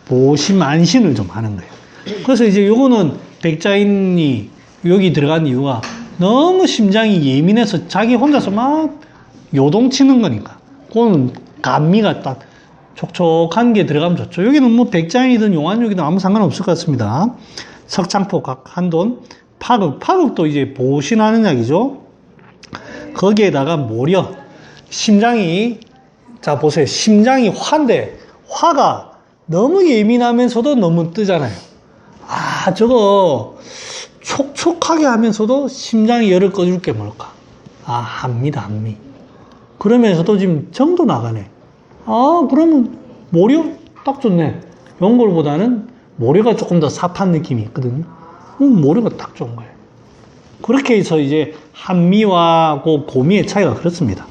보심안신을 좀 하는 거예요. 그래서 이제 요거는 백자인이 여기 들어간 이유가 너무 심장이 예민해서 자기 혼자서 막 요동치는 거니까 그거는 감미가 딱 촉촉한 게 들어가면 좋죠. 여기는 뭐 백자인이든 용안육이든 아무 상관없을 것 같습니다. 석창포, 한돈, 파극도 이제 보신하는 약이죠. 거기에다가 모려 심장이 자 보세요. 심장이 화인데 화가 너무 예민하면서도 너무 뜨잖아요. 저거 촉촉하게 하면서도 심장이 열을 꺼줄 게 뭘까? 한미. 그러면서도 지금 정도 나가네. 그러면 모려 딱 좋네. 연골보다는 모려가 조금 더 삽한 느낌이 있거든요. 모려가 딱 좋은 거예요. 그렇게 해서 이제 한미와 고미의 차이가 그렇습니다.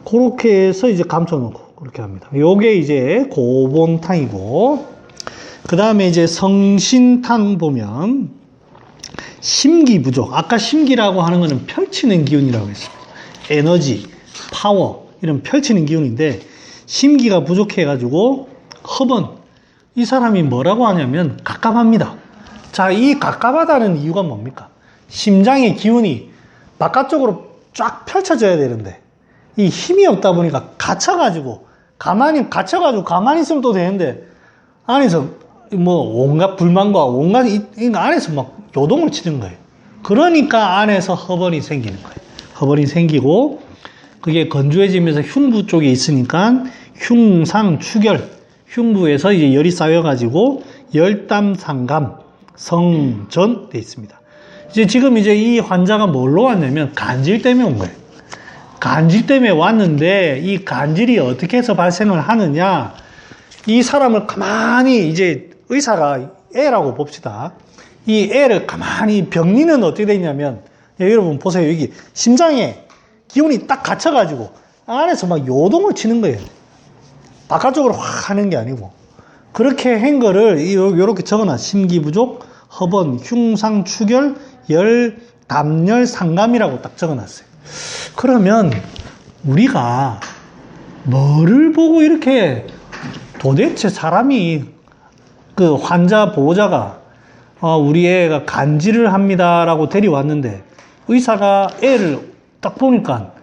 그렇게 해서 이제 감춰놓고 그렇게 합니다. 요게 이제 고본탕이고, 그 다음에 이제 성신탕 보면 심기 부족. 아까 심기라고 하는 거는 펼치는 기운이라고 했습니다. 에너지, 파워 이런 펼치는 기운인데 심기가 부족해가지고 허번 이 사람이 뭐라고 하냐면 갑갑합니다. 자, 이 갑갑하다는 이유가 뭡니까? 심장의 기운이 바깥쪽으로 쫙 펼쳐져야 되는데 이 힘이 없다 보니까 갇혀가지고 가만히 있으면 또 되는데 안에서 뭐 온갖 불만과 온갖 이 안에서 막 요동을 치는 거예요. 그러니까 안에서 허번이 생기는 거예요. 허번이 생기고 그게 건조해지면서 흉부 쪽에 있으니까 흉상 추결, 흉부에서 이제 열이 쌓여가지고 열담 상감 성전 돼 있습니다. 지금 이 환자가 뭘로 왔냐면 간질 때문에 온 거예요. 간질 때문에 왔는데 이 간질이 어떻게 해서 발생을 하느냐? 이 사람을 가만히 이제 의사가 애라고 봅시다. 이 애를 가만히 병리는 어떻게 되냐면 여러분 보세요. 여기 심장에 기운이 딱 갇혀가지고 안에서 막 요동을 치는 거예요. 바깥쪽으로 확 하는 게 아니고 그렇게 한 거를 이렇게 적어놔. 심기부족, 허번, 흉상, 추결, 열, 담열, 상감이라고 딱 적어놨어요. 그러면 우리가 뭐를 보고 이렇게 도대체 사람이 그 환자 보호자가 우리 애가 간질을 합니다라고 데려왔는데 의사가 애를 딱 보니까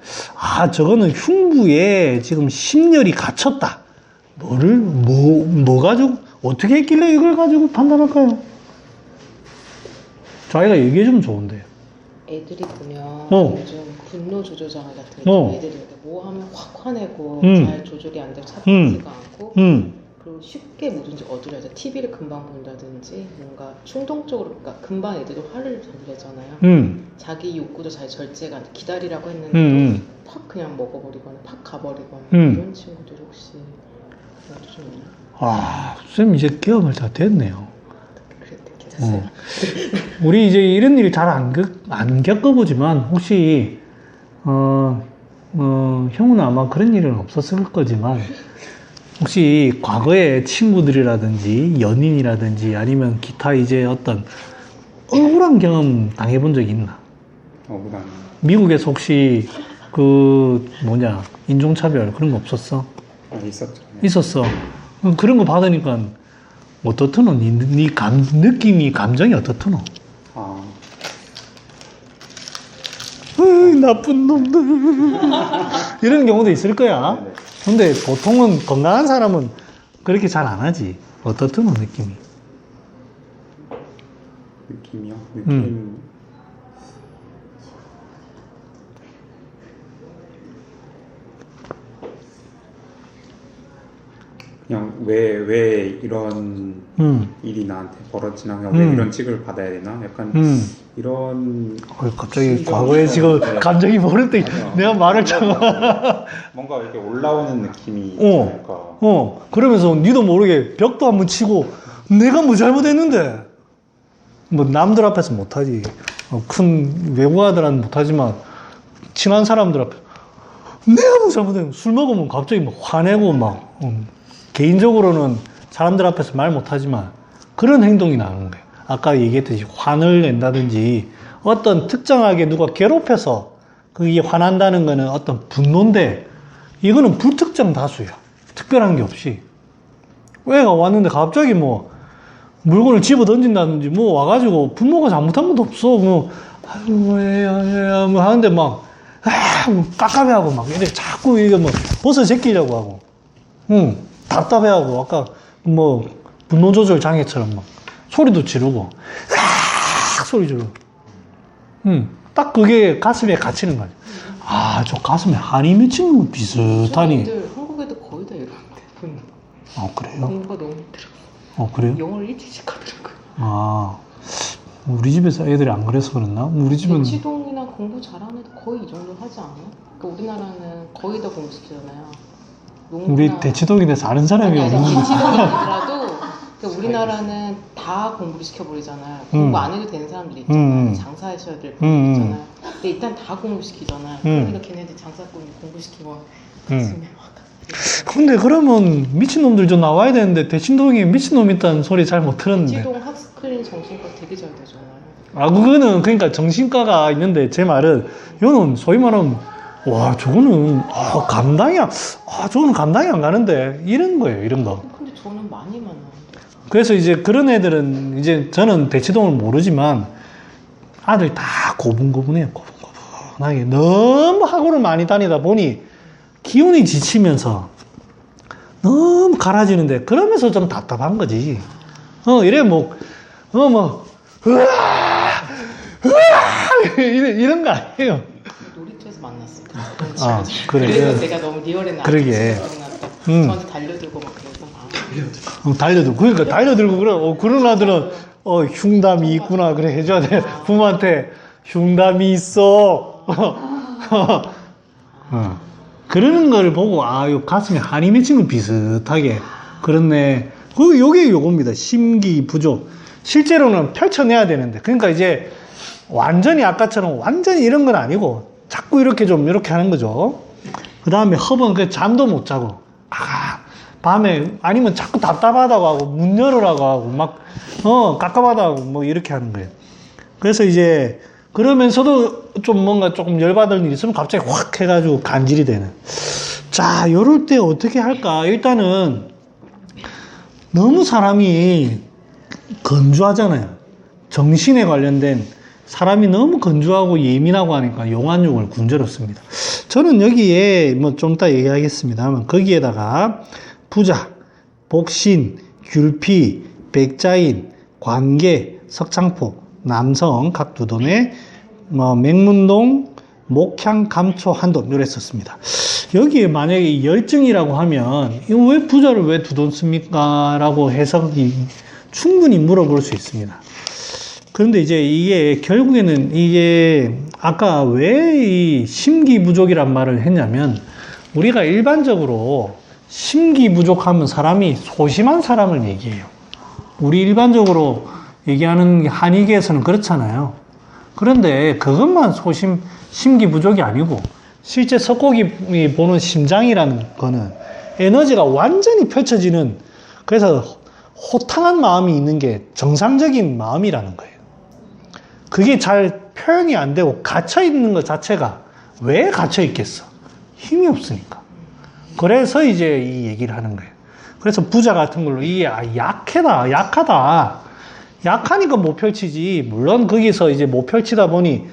저거는 흉부에 지금 심열이 갇혔다. 뭐 가지고 어떻게 했길래 이걸 가지고 판단할까요? 자기가 얘기해주면 좋은데. 애들이 보면 요즘 분노 조절 장애 같은 애들이 뭐 하면 확 화내고 잘 조절이 안 되고 차분하지가 않고 그리고 쉽게 뭐든지 얻으려서 TV를 금방 본다든지 뭔가 충동적으로 그러니까 금방 애들도 화를 잘 내잖아요. 자기 욕구도 잘 절제가 안 돼. 기다리라고 했는데 팍 그냥 먹어버리거나 팍 가버리거나 이런 친구들이 혹시 좀 있나요? 쌤 이제 경험을 다 됐네요. 괜찮아요. 우리 이제 이런 일 잘 안 겪어보지만 혹시 형은 아마 그런 일은 없었을 거지만 혹시 과거에 친구들이라든지 연인이라든지 아니면 기타 이제 어떤 억울한 경험 당해본 적이 있나? 억울한. 미국에서 혹시 인종차별 그런 거 없었어? 있었죠. 있었어. 그런 거 받으니까 어떻더노? 느낌이 감정이 어떻더노? 나쁜 놈들 이런 경우도 있을 거야. 네네. 근데 보통은 건강한 사람은 그렇게 잘 안 하지. 어떻더노 느낌이? 느낌이요? 느낌. 그냥 왜 이런 일이 나한테 벌어지나, 왜 이런 칙을 받아야 되나, 약간 이런. 갑자기 과거에 지금 감정이 모를 때 내가 말을 참아. 뭔가 이렇게 올라오는 느낌이 있으니까. 그러면서 니도 모르게 벽도 한번 치고 내가 뭐 잘못했는데 뭐 남들 앞에서 못하지. 큰 외국아들한테 못하지만 친한 사람들 앞에 내가 뭐 잘못했는데 술 먹으면 갑자기 막 화내고 막 개인적으로는 사람들 앞에서 말 못하지만 그런 행동이 나오는 거예요. 아까 얘기했듯이 화를 낸다든지 어떤 특정하게 누가 괴롭혀서 그게 화난다는 거는 어떤 분노인데 이거는 불특정 다수야. 특별한 게 없이. 애가 왔는데 갑자기 뭐 물건을 집어 던진다든지 뭐 와가지고 부모가 잘못한 것도 없어. 뭐 하는데 막 깝깝해하고 막 이래 자꾸 이게 뭐 벗어 제끼려고 하고 답답해하고 아까 뭐 분노 조절 장애처럼 막 소리도 지르고 소리 지르고 딱 그게 가슴에 갇히는 거죠. 저 가슴에 한이 맺히는 거 비슷하니. 한국 애들 거의 다 이러는데 그래요? 공부가 너무 힘들어. 그래요? 영어를 일찍씩 하더라고요. 우리 집에서 애들이 안 그래서 그랬나? 우리 집은 대치동이나 공부 잘하는 애들 거의 이 정도 하지 않아요? 그러니까 우리나라는 거의 다 공부시키잖아요. 우리 대치동인데 사는 사람이 없는 거지. 대치동이 아니라도 그러니까 우리나라는 다 공부를 시켜버리잖아요. 공부 안 해도 되는 사람들이 있잖아요. 장사하셔야 될 분들 있잖아요. 근데 일단 다 공부시키잖아요. 그러니까 걔네들 장사꾼이 공부시키고 가슴에 막. 근데 그러면 미친놈들 좀 나와야 되는데 대치동에 미친놈 있다는 소리 잘 못 들었는데. 대치동 학스크린 정신과 되게 잘 되잖아요. 그거는 그러니까 정신과가 있는데 제 말은 이거는 소위 말하면 와, 저거는, 저거는 감당이 안 가는데. 이런 거예요, 이런 거. 근데 저는 많이 만나요. 그래서 이제 그런 애들은, 이제 저는 대치동을 모르지만, 아들 다 고분고분해요, 고분고분하게. 너무 학원을 많이 다니다 보니, 기운이 지치면서, 너무 갈아지는데, 그러면서 좀 답답한 거지. 이래 이런 거 아니에요. 놀이터에서 만났어요. 그래. 그래서 제가 너무 리얼에 그러게. 저한테 달려들고 막 그래서 달려들고. 그러니까 달려들고, 그런 아들은, 흉담이 있구나. 그래, 해줘야 돼. 부모한테, 흉담이 있어. 그러는 걸 보고, 요 가슴에 한이 맺힌 거 비슷하게. 그렇네. 요게 요겁니다. 심기 부족. 실제로는 펼쳐내야 되는데. 그러니까 이제, 완전히 아까처럼 완전히 이런 건 아니고, 자꾸 이렇게 하는 거죠. 그 다음에 허브는 잠도 못 자고, 밤에, 아니면 자꾸 답답하다고 하고, 문 열으라고 하고, 깝깝하다고 하고, 뭐, 이렇게 하는 거예요. 그래서 이제, 그러면서도 좀 뭔가 조금 열받을 일이 있으면 갑자기 확 해가지고 간질이 되는. 자, 요럴 때 어떻게 할까? 일단은, 너무 사람이 건조하잖아요. 정신에 관련된 사람이 너무 건조하고 예민하고 하니까 용안육을 군제로 씁니다. 저는 여기에 뭐 좀 이따 얘기하겠습니다만 거기에다가 부자, 복신, 귤피, 백자인, 관계, 석창포, 남성 각 두 돈에 맹문동, 목향, 감초, 한돈 이래 썼습니다. 여기에 만약에 열증이라고 하면 이거 왜 부자를 왜 두 돈 씁니까? 라고 해석이 충분히 물어볼 수 있습니다. 그런데 이제 이게 결국에는 이게 아까 왜 이 심기 부족이란 말을 했냐면 우리가 일반적으로 심기 부족하면 사람이 소심한 사람을 얘기해요. 우리 일반적으로 얘기하는 한의계에서는 그렇잖아요. 그런데 그것만 심기 부족이 아니고 실제 석고기 보는 심장이라는 거는 에너지가 완전히 펼쳐지는 그래서 호탕한 마음이 있는 게 정상적인 마음이라는 거예요. 그게 잘 표현이 안 되고 갇혀 있는 것 자체가 왜 갇혀 있겠어? 힘이 없으니까. 그래서 이제 이 얘기를 하는 거예요. 그래서 부자 같은 걸로 이게 약하다. 약하니까 못 펼치지. 물론 거기서 이제 못 펼치다 보니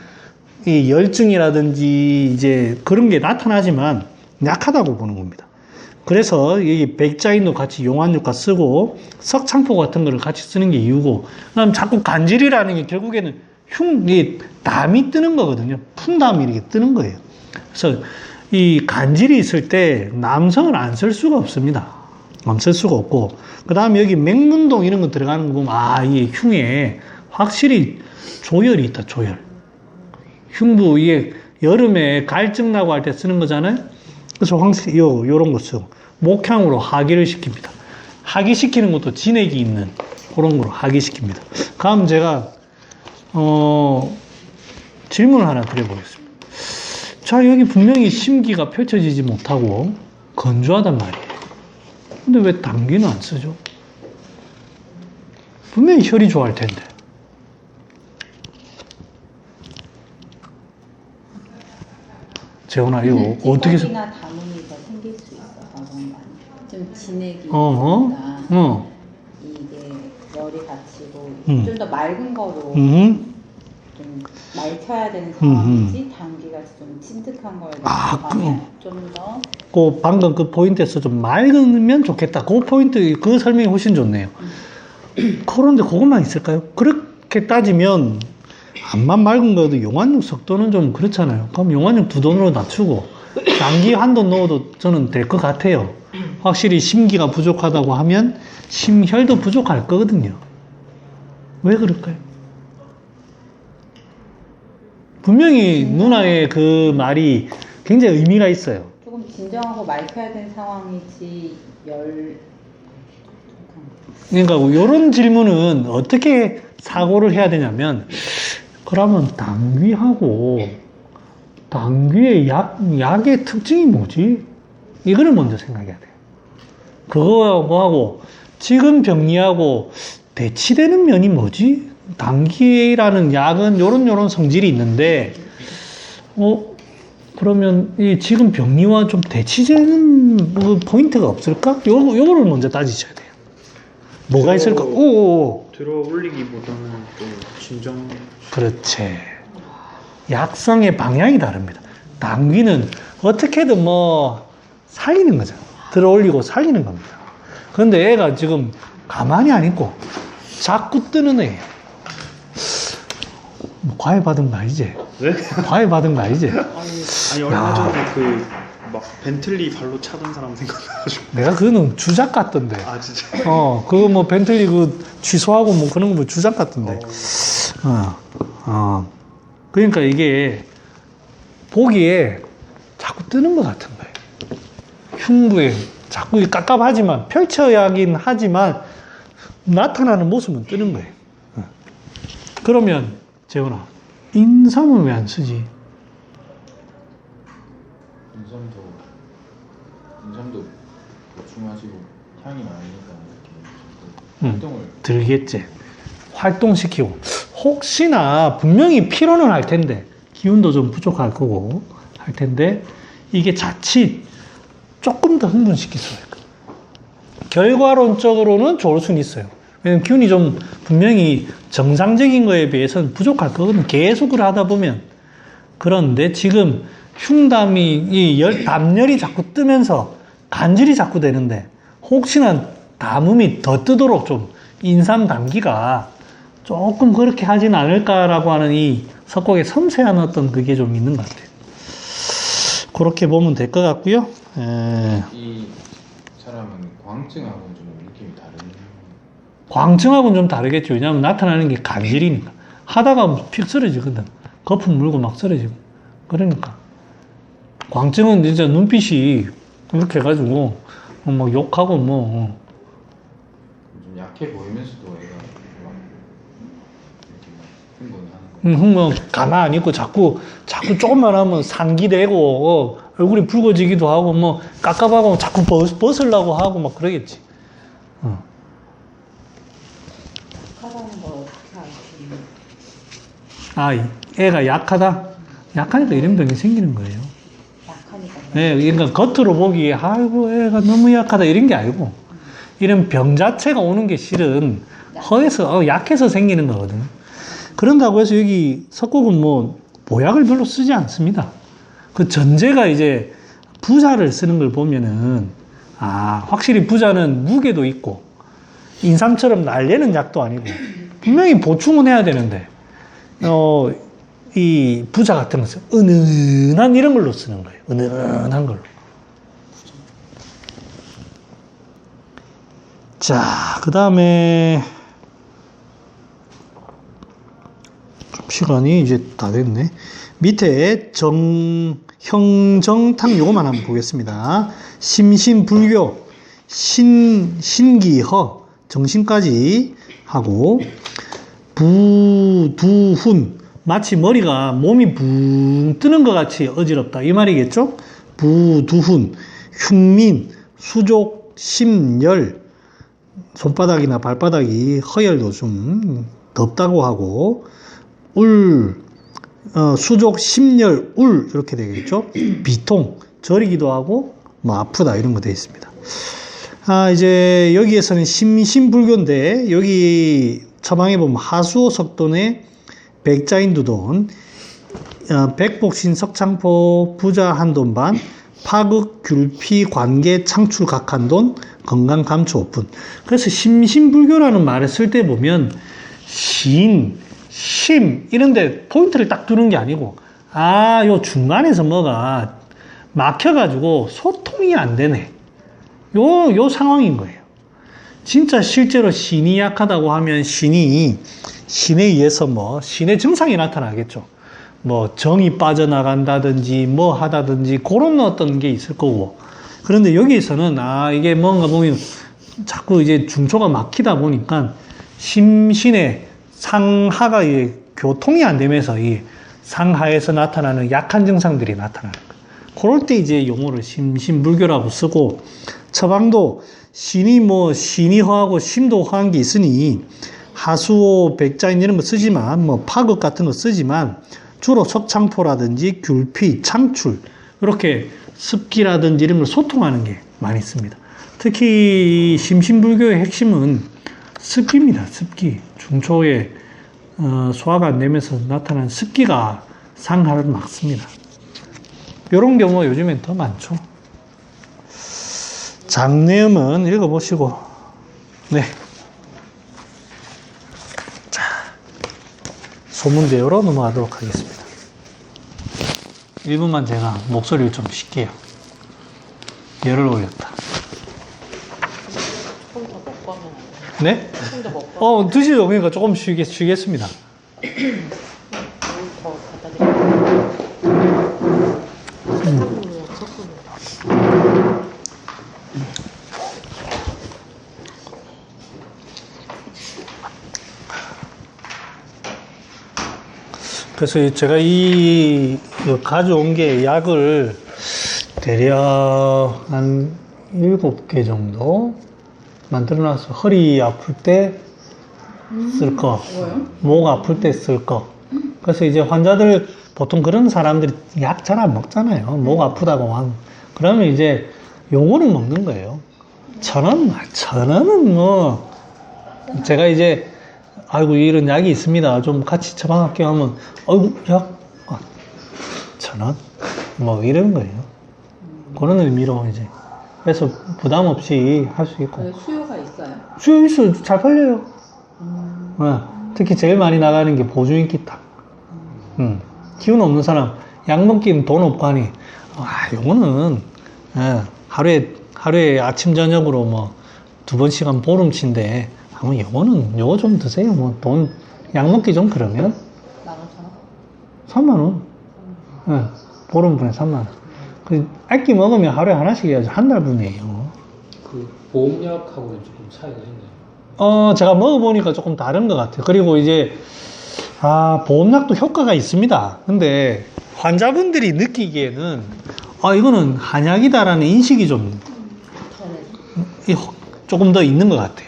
이 열증이라든지 이제 그런 게 나타나지만 약하다고 보는 겁니다. 그래서 이 백자인도 같이 용안육과 쓰고 석창포 같은 거를 같이 쓰는 게 이유고, 그다음 자꾸 간질이라는 게 결국에는 담이 뜨는 거거든요. 푼담이 이렇게 뜨는 거예요. 그래서 이 간질이 있을 때 남성은 안 쓸 수가 없습니다. 안 쓸 수가 없고, 그 다음에 여기 맹문동 이런 거 들어가는 거 보면 이 흉에 확실히 조열이 있다. 조열. 흉부 이게 여름에 갈증 나고 할 때 쓰는 거잖아요. 그래서 확실히 요런 거 쓰고 목향으로 하기를 시킵니다. 하기시키는 것도 진액이 있는 그런 거로 하기시킵니다. 다음 제가 질문을 하나 드려보겠습니다. 자, 여기 분명히 심기가 펼쳐지지 못하고 건조하단 말이에요. 근데 왜 당귀는 안 쓰죠? 분명히 혈이 좋아할 텐데. 재훈아, 이거 어떻게 찌꺼기나 다문이가 생길 수 있어서 그런 거 아니에요? 좀 진액이 어허. 있으니까 이게 열이 받치고 좀 더 맑은 거로 좀 맑혀야 되는 상황이지 당기가 좀 찐득한 거에 들어가면 좀 더 방금 그 포인트에서 좀 맑으면 좋겠다. 그 포인트, 그 설명이 훨씬 좋네요. 그런데 그것만 있을까요? 그렇게 따지면 암만 맑은 거여도 용안육 석도는 좀 그렇잖아요. 그럼 용안육 두 돈으로 낮추고 당기 한 돈 넣어도 저는 될 것 같아요. 확실히 심기가 부족하다고 하면 심혈도 부족할 거거든요. 왜 그럴까요? 분명히 누나의 그 말이 굉장히 의미가 있어요. 조금 진정하고 맑혀야 되는 상황이지 그러니까 이런 질문은 어떻게 사고를 해야 되냐면, 그러면 당귀의 약의 특징이 뭐지? 이거를 먼저 생각해야 돼요. 그거하고 지금 병리하고 대치되는 면이 뭐지? 당귀라는 약은 요런 성질이 있는데, 그러면 이 지금 병리와 좀 대치되는 뭐 포인트가 없을까? 요거를 먼저 따지셔야 돼요. 뭐가 있을까? 오. 들어 올리기보다는 좀 진정. 그렇지. 약성의 방향이 다릅니다. 당귀는 어떻게든 뭐 살리는 거죠. 들어 올리고 살리는 겁니다. 그런데 애가 지금 가만히 안 있고 자꾸 뜨는 애예요. 뭐 과외 받은 거 아니지? 네? 과외 받은 거 아니지? 아니 얼마 전에 그 막 벤틀리 발로 차던 사람 생각나가지고. 내가 그거는 주작 같던데. 아 진짜. 그거 뭐 벤틀리 그 취소하고 뭐 그런 거 뭐 주작 같던데. 그러니까 이게 보기에 자꾸 뜨는 것 같은 거예요. 흉부에 자꾸 깝깝하지만 펼쳐야긴 하지만 나타나는 모습은 뜨는 거예요. 그러면 재훈아, 인삼은 왜 안 쓰지? 인삼도 보충하시고 향이 많으니까 이렇게 활동을 들겠지. 활동시키고 혹시나 분명히 피로는 할 텐데 기운도 좀 부족할 거고 할 텐데 이게 자칫 조금 더 흥분시킬 수가 있거든. 결과론적으로는 좋을 수는 있어요. 왜냐면 기운이 좀 분명히 정상적인 거에 비해서는 부족할 거거든. 계속을 하다 보면. 그런데 지금 흉담이 담열이 자꾸 뜨면서 간질이 자꾸 되는데 혹시나 담음이 더 뜨도록 좀 인삼 담기가 조금 그렇게 하진 않을까라고 하는 이 석곡의 섬세한 어떤 그게 좀 있는 것 같아요. 그렇게 보면 될 것 같고요. 이 사람은 광증하고는 좀 느낌이 다른. 광증하고는 좀 다르겠죠. 왜냐하면 나타나는 게 간질이니까. 하다가 픽 쓰러지거든. 거품 물고 막 쓰러지고. 그러니까. 광증은 진짜 눈빛이 이렇게 해가지고 막 욕하고 뭐. 좀 약해 보이면서도 애가 막 이렇게 막 흥분하는 거. 흥분 가만히 있고 자꾸 조금만 하면 상기되고 얼굴이 붉어지기도 하고 뭐 깝깝하고 자꾸 벗으려고 하고 막 그러겠지. 약하다는 걸 어떻게 알지? 애가 약하다? 약하니까 이런 병이 생기는 거예요. 약하니까. 네, 그러니까 겉으로 보기에 아이고 애가 너무 약하다 이런 게 아니고 이런 병 자체가 오는 게 실은 허에서 약해서 생기는 거거든. 그런다고 해서 여기 석곡은 뭐 보약을 별로 쓰지 않습니다. 그 전제가 이제 부자를 쓰는 걸 보면은 확실히 부자는 무게도 있고 인삼처럼 날리는 약도 아니고 분명히 보충은 해야 되는데 이 부자 같은 것은 은은한 이런 걸로 쓰는 거예요. 은은한 걸로. 자, 그 다음에 좀 시간이 이제 다 됐네. 밑에 형정탕 요거만 한번 보겠습니다. 심신불교, 신기허, 정신까지 하고 부두훈, 마치 몸이 붕 뜨는 것 같이 어지럽다 이 말이겠죠? 부두훈, 흉민, 수족, 심열, 손바닥이나 발바닥이 허열도 좀 덥다고 하고 수족, 심열, 울 이렇게 되겠죠? 비통, 저리기도 하고 뭐 아프다 이런 거 되어 있습니다. 이제 여기에서는 심신불교인데 여기 처방에 보면 하수오 석돈의 백자인두돈, 백복신 석창포 부자 한돈 반, 파극 귤피 관계 창출 각한돈, 건강 감초 오픈. 그래서 심신불교라는 말을 쓸 때 보면 심 이런데 포인트를 딱 두는 게 아니고 요 중간에서 뭐가 막혀가지고 소통이 안 되네. 요 상황인 거예요. 진짜 실제로 신이 약하다고 하면 신에 의해서 신의 증상이 나타나겠죠. 정이 빠져나간다든지 하다든지 그런 어떤 게 있을 거고. 그런데 여기에서는 이게 뭔가 보면 자꾸 이제 중초가 막히다 보니까 심신의 상하가 교통이 안 되면서 이 상하에서 나타나는 약한 증상들이 나타나는 거예요. 그럴 때 이제 용어를 심신불교라고 쓰고 처방도 신이 허하고 심도 허한 게 있으니 하수오, 백자인 이런 거 쓰지만 파극 같은 거 쓰지만 주로 석창포라든지 귤피, 창출 이렇게 습기라든지 이런 걸 소통하는 게 많이 씁니다. 특히 이 심신불교의 핵심은 습기입니다. 습기. 중초에 소화가 안 되면서 나타난 습기가 상하를 막습니다. 이런 경우가 요즘엔 더 많죠. 장내음은 읽어보시고, 네. 자, 소문대어로 넘어가도록 하겠습니다. 1분만 제가 목소리를 좀 쉴게요. 열을 올렸다. 조금 더 먹고 하면 안 돼요? 네? 조금 더 먹고 드시죠. 그러니까 조금 쉬겠습니다. 물 더 갖다 드릴게요. 소금이요. 그래서 제가 이 가져온 게 약을 대략 한 7개 정도 만들어놔서 허리 아플 때 쓸 거, 목 아플 때 쓸 거. 그래서 이제 환자들 보통 그런 사람들이 약 잘 안 먹잖아요. 목 아프다고 하면. 그러면 이제 요거는 먹는 거예요. 천원은 뭐 제가 이제 아이고 이런 약이 있습니다. 좀 같이 처방할게요 하면 아이고 약 1,000원 뭐 이런 거예요. 그런 의미로 이제 그래서 부담 없이 할 수 있고. 수요가 있어요? 수요 있어요. 잘 팔려요. 네. 특히 제일 많이 나가는 게 보조인기탕. 기운 없는 사람 약 먹기는 돈 없고 하니 요거는 하루에 아침 저녁으로 뭐 2번씩 보름치인데 아무 요거 좀 드세요. 뭐 돈 약 먹기 좀 그러면 15,000원? 3만 원. 보름분에 3만 원. 그 알기 먹으면 하루에 하나씩 해야지 한 달분이에요. 그 보험약하고는 조금 차이가 있나요? 제가 먹어보니까 조금 다른 것 같아요. 그리고 이제 보험약도 효과가 있습니다. 근데 환자분들이 느끼기에는 이거는 한약이다라는 인식이 조금 더 있는 것 같아요.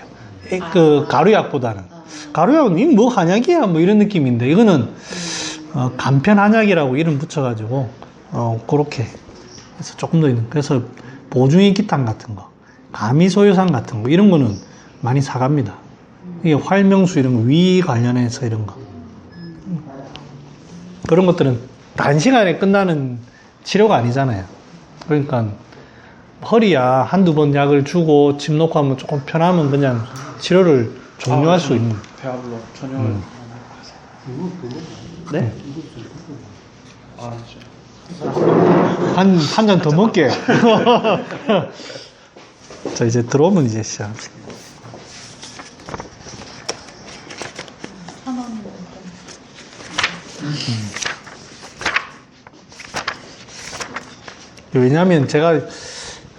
그 가루약보다는. 가루약은 뭐 한약이야 뭐 이런 느낌인데 이거는 간편 한약이라고 이름 붙여가지고 그렇게 해서 조금 더 있는. 그래서 보중인기탕 같은 거, 가미소요산 같은 거 이런 거는 많이 사갑니다. 이게 활명수 이런 거, 위 관련해서 이런 거 그런 것들은 단시간에 끝나는 치료가 아니잖아요. 그러니까 허리야 한두 번 약을 주고 침 놓고 하면 조금 편하면 그냥 치료를 종료할 수 있는. 배아블로 전혀. 네? 진짜. 한 잔 더 먹게. 자, 이제 들어오면 이제 시작합시다. 왜냐하면 제가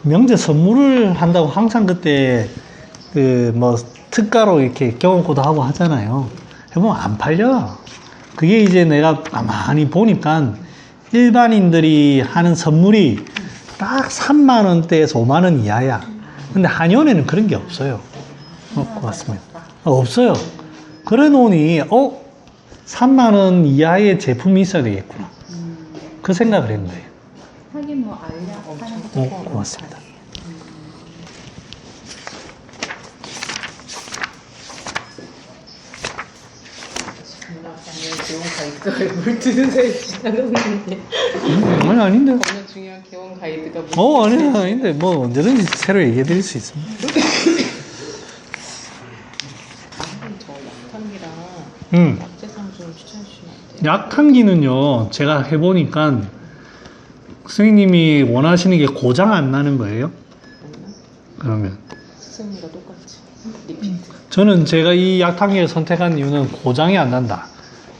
명절 선물을 한다고 항상 그때 뭐 특가로 이렇게 경험코도 하고 하잖아요. 해보면 안 팔려. 그게 이제 내가 가만히 보니까 일반인들이 하는 선물이 딱 3만 원대에서 5만 원 이하야. 근데 한의원에는 그런 게 없어요. 고맙습니다. 없어요. 그래 놓으니 3만 원 이하의 제품이 있어야 되겠구나. 그 생각을 했는 거예요. 하긴 뭐 알약 하는 거 고맙습니다. 개원 가이드가 물 드는 지나갔는데 아니 아닌데. 겁나 중요한 개원 가이드가 아닌데 뭐 언제든지 새로 얘기해 드릴 수 있습니다. 저 약탕기랑 약재상 좀 추천해 주시면 안 돼요? 약탕기는요 제가 해보니까 선생님이 원하시는 게 고장 안 나는 거예요? 그러면 스승님과 똑같이 리피트. 저는 제가 이 약탕기를 선택한 이유는 고장이 안 난다.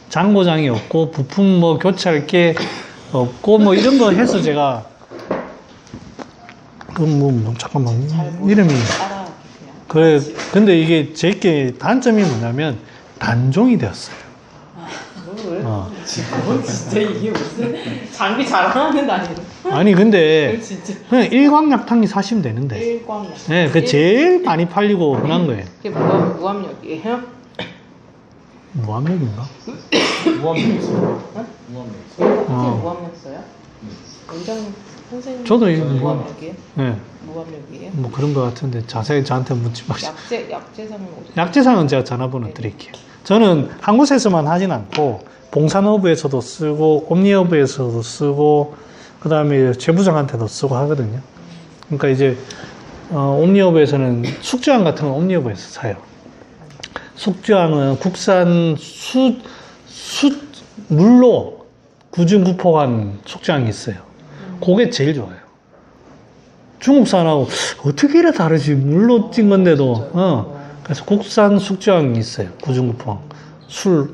장고장이 없고 부품 뭐 교체할 게 없고 뭐 이런 거 해서 제가 잠깐만 이름이 그래. 근데 이게 제게 단점이 뭐냐면 단종이 되었어요. 진짜 이게 무슨 장비 자랑하는 거 아니에요? 아니 근데 진짜 그냥 일광약탕기 사시면 되는데. 일광약. 네, 그 제일 많이 팔리고 흔한 거예요. 그게 무압력이에요? 무한맥인가? 무한맥 있어요. 무한맥 있어요. 선생님 무한맥 써요? 원장 선생님 저도 이거 무한맥이에요? 네, 무한맥이에요? 뭐 그런 것 같은데 자세히 저한테 묻지 마세요. 약재상은 어디? 약재상은 제가 전화번호 드릴게요. 저는 한 곳에서만 하진 않고 봉산허브에서도 쓰고 옴니허브에서도 쓰고 그 다음에 재부장한테도 쓰고 하거든요. 그러니까 이제 옴니허브에서는 숙주향 같은 건 옴니허브에서 사요. 숙주향은 국산 물로 구중구포한 숙주향이 있어요. 그게 제일 좋아요. 중국산하고 어떻게 이래 다르지? 물로 찐 건데도. 그래서 국산 숙주향이 있어요. 구중구포한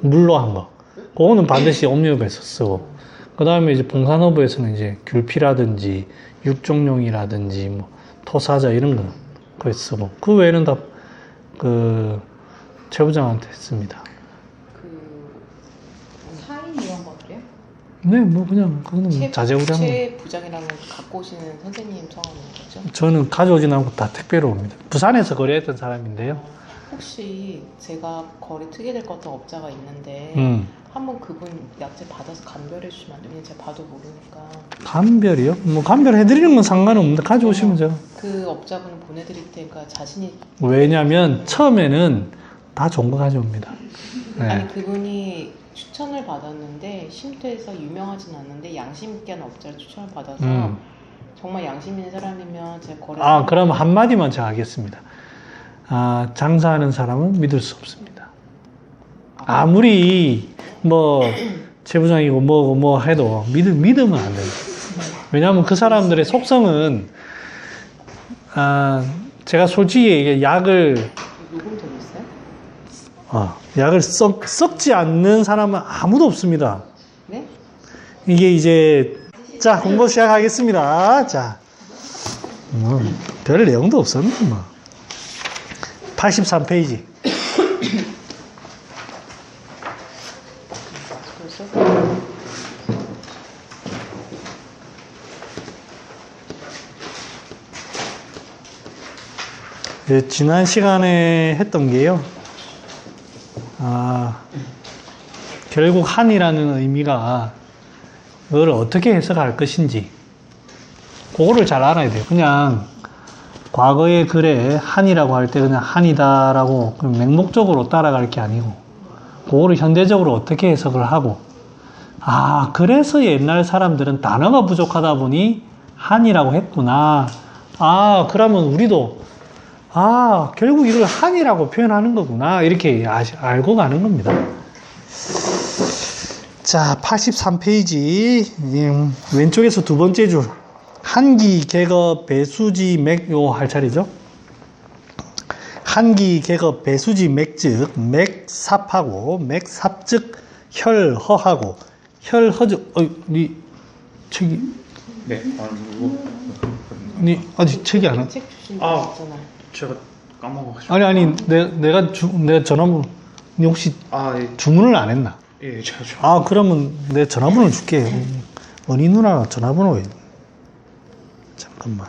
물로 한 거. 그거는 반드시 옴니허브에서 쓰고. 그 다음에 이제 봉산허브에서는 이제 귤피라든지 육종용이라든지 뭐 토사자 이런 거 거기 쓰고. 그 외에는 다 최부장한테 했습니다. 사인 이런 것들이요? 네, 뭐 그냥 그거는 자재우량. 최 부장이랑 갖고 오시는 선생님 성함인 거죠? 저는 가져오진 않고 다 택배로 옵니다. 부산에서 거래했던 사람인데요. 혹시 제가 거리 특이될 것 같은 업자가 있는데 한번 그분 약재 받아서 감별해 주시면 안 돼요? 왜냐면 제가 봐도 모르니까. 감별이요? 뭐 감별해드리는 건 상관없는데 가져오시면 제가. 그 업자분은 보내드릴 테니까 자신이. 왜냐면 처음에는 다 좋은 거 가져옵니다. 네. 아니 그분이 추천을 받았는데 쉼터에서 유명하진 않는데 양심 있게 하는 업자를 추천을 받아서 정말 양심 있는 사람이면 제가 거래. 그럼 한마디만 제가 하겠습니다. 장사하는 사람은 믿을 수 없습니다. 아무리 최부장이고 뭐 해도 믿으면 안 돼요. 왜냐하면 그 사람들의 속성은 제가 솔직히 이게 약을 요금 더 있어요? 약을 썩지 않는 사람은 아무도 없습니다. 네? 이게 이제 자 공부 시작하겠습니다. 자, 별 내용도 없었는데 뭐. 83페이지. 지난 시간에 했던 게요. 결국 한이라는 의미가 그걸 어떻게 해석할 것인지 그거를 잘 알아야 돼요. 그냥 과거의 글에 한이라고 할 때 그냥 한이다라고 맹목적으로 따라갈 게 아니고 그거를 현대적으로 어떻게 해석을 하고 그래서 옛날 사람들은 단어가 부족하다 보니 한이라고 했구나. 그러면 우리도 결국 이걸 한이라고 표현하는 거구나. 이렇게 알고 가는 겁니다. 자, 83페이지 왼쪽에서 두 번째 줄 한기, 개거, 배수지, 맥, 요 할 차례죠. 한기, 개거, 배수지, 맥즉, 맥삽하고, 맥삽즉, 혈허하고, 혈허즉, 니 책이. 네, 니 아직 책이 안 와. 책 주신 거 있잖아요. 제가 까먹어가지고. 아니, 내가 전화번호, 니 혹시 예. 주문을 안 했나? 예, 제가 그러면 내 전화번호 줄게. 은희 누나 전화번호. 잠깐만.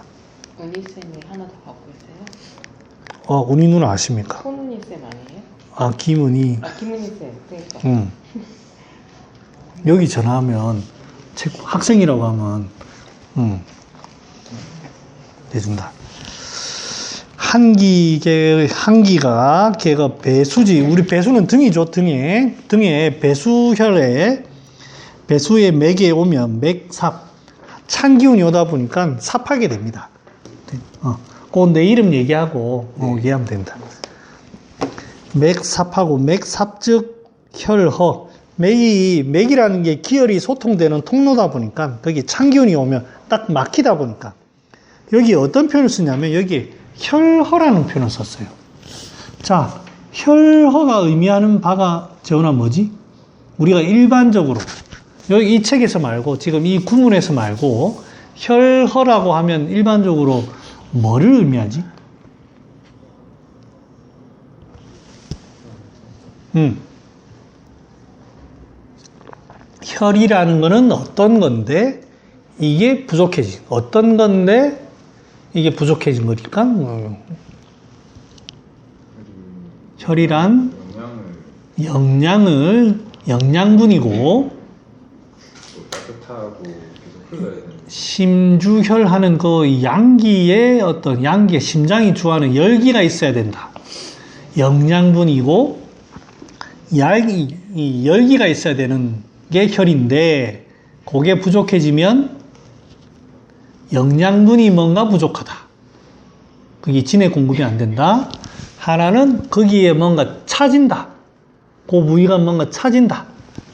은희쌤이 하나 더 갖고 있어요? 은희 누나 아십니까? 손은희쌤 아니에요? 김은희. 김은희쌤. 그러니까. 여기 전화하면 학생이라고 하면 해준다. 한기가 걔가 배수지. 우리 배수는 등이죠. 등에 배수의 맥에 오면 맥삽 찬 기운이 오다 보니까 삽하게 됩니다. 그 내 이름 얘기하고 얘기하면 된다. 맥삽하고 맥삽즉 혈허. 맥이라는 게 기혈이 소통되는 통로다 보니까 거기 찬 기운이 오면 딱 막히다 보니까 여기 어떤 표현을 쓰냐면 여기 혈허라는 표현을 썼어요. 자, 혈허가 의미하는 바가 재훈아 뭐지? 우리가 일반적으로 여기 이 책에서 말고 지금 이 구문에서 말고 혈허라고 하면 일반적으로 뭐를 의미하지? 혈이라는 거는 어떤 건데 이게 부족해진 어떤 건데 이게 부족해진 거니까 혈이란 영양분이고 따뜻하고 계속 흘러야 되는. 심주혈하는 그 양기의 심장이 주하는 열기가 있어야 된다. 영양분이고 이 열기가 있어야 되는 게 혈인데 그게 부족해지면 영양분이 뭔가 부족하다. 그게 진액 공급이 안 된다. 하나는 거기에 뭔가 차진다. 그 부위가 뭔가 차진다.